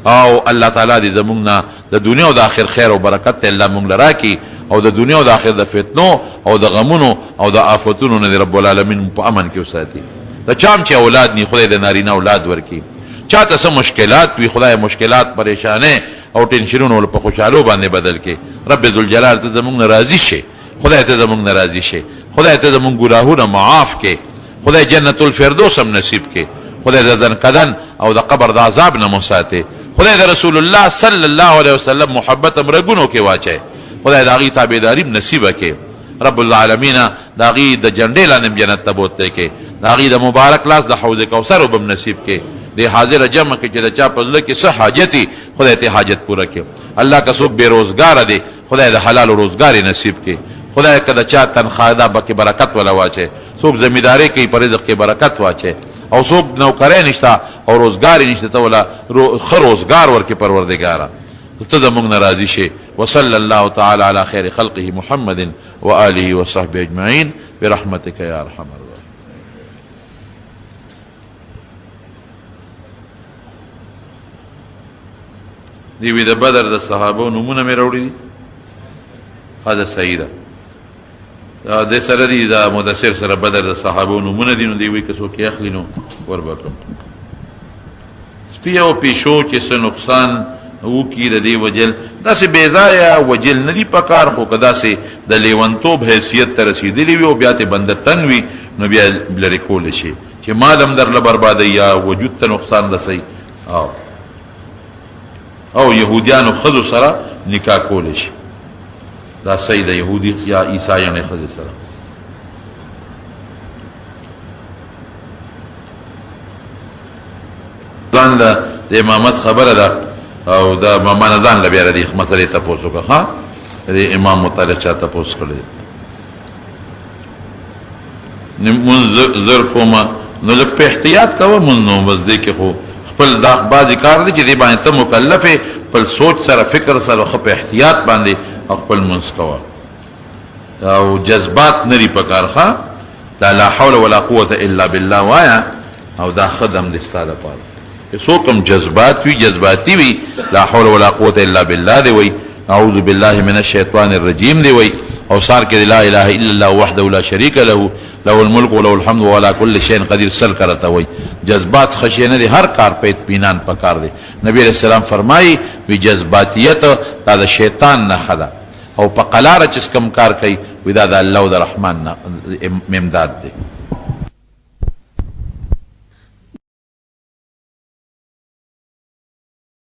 او الله تعالی دې زمونږ نه د دنیا او د آخر خیر او برکت ته الله مونږ له راکړي، او د دنیا او د آخر د فتنو او د غمونو او د آفتونو نه رب العالمین په امن کې وساتي. د چام چې اولاد نی خدای د نارینه اولاد ورکړي. چاته څه مشکلات وي خدای مشکلات پریشانه او ټینشنونو په خوشحالو باندې بدل کړي. رب ذوالجلال ته زمونږ نه راضي شي، خدای ته زمونږ نه راضي شي، خدای ته زمونږ ګناهونه معاف کړي، خدای جنت الفردوس هم نصیب کړي، خدای د ځنکدن او د قبر د عذاب نه مو ساتي، خدای د رسول الله صلی الله علیه وسلم محبت هم رګونو کې واچوي، خدای د هغې تابعداري هم نصیبه کړي. رب العالمین د هغې د جنډې لاندې جنت ته بوتلی کړي، د هغې د مبارک لاس د حوض کوثر به هم نصیب کړي. د حاضر جمع کې چې د چا په زړه کې څه حاجت وي خدای ته حاجت پوره کړي. الله که څوک بې روزګاره دی خدای د حلال روزګار یې نصیب کړي. خدای که د چا تنخواه ده پکې برکت ولا واچوي، څوک زمینداري کوي په رزق کې برکت واچوي، او څوک نوکری نشته او روزګار یې نشته ته ولا ښه روزګار ورکړي پروردګاره. ته زمونږ نه راضي شي. وصلی الله تعالی علی خیر خلقه محمد وآله وصحبه اجمعین برحمتک یا ارحم الراحمین. دیوی د بدر د صحابو نمونه مې راوړي دي، هذا صحیح ده. د سره دي د مدثر سره بدر د صحابو نمونه دي، نو دیوی که څوک یې اخلي نو وربکم. سپي او پیشو چې څه نقصان وکړي د دې وجل داسې بېځایه وجل نه دي پکار، خو که داسې د لیونتوب حیثیت ته رسېدلي وي او بیا ترې بنده تنګ وي نو بیا لرې کولی شي چې مال هم درله بربادوي یا وجود ته نقصان رسوي، او یهودیانو ښځو سره نکاح کولی شي. دا صحیح ده، یهودي یا عیسایانې ښځې سره. ځان له د امامت خبره ده، او د ماما ځان له بیا د دې مسلې تپوس وکړه. ښه د امام مطالعه چا تپوس کړی مونځ زر کومه نو لږ په احتیاط کوه مونځ نو بس دې کې خو خپل دا بعضې کار دی چې دې باندې ته مکلف یې، خپل سوچ سره فکر سره ښه په احتیاط باندې خپل مونځ کوه، او جذبات نری پکار. ښه دا لا حول ولا قوة الا بالله وایا او دا خدم دې ستا دپاره که څوک هم جذبات وي جذباتي وي لا حول ولا قوة الا بالله دی وی اعوذ بالله من الشیطان الرجیم دی وی او سار کې لا اله الا الله وحده لا شریک له له الملک وله الحمد وعلى كل شيء قدیر سر کرتا وی جذبات خشیه نه دي هر کار په اطمینان پکار دی نبی علیہ السلام فرمایي وی جذباتیت دا د شیطان نه خدا او په قلاره چې کم کار کوي وی دا د الله او د رحمان نه امداد دی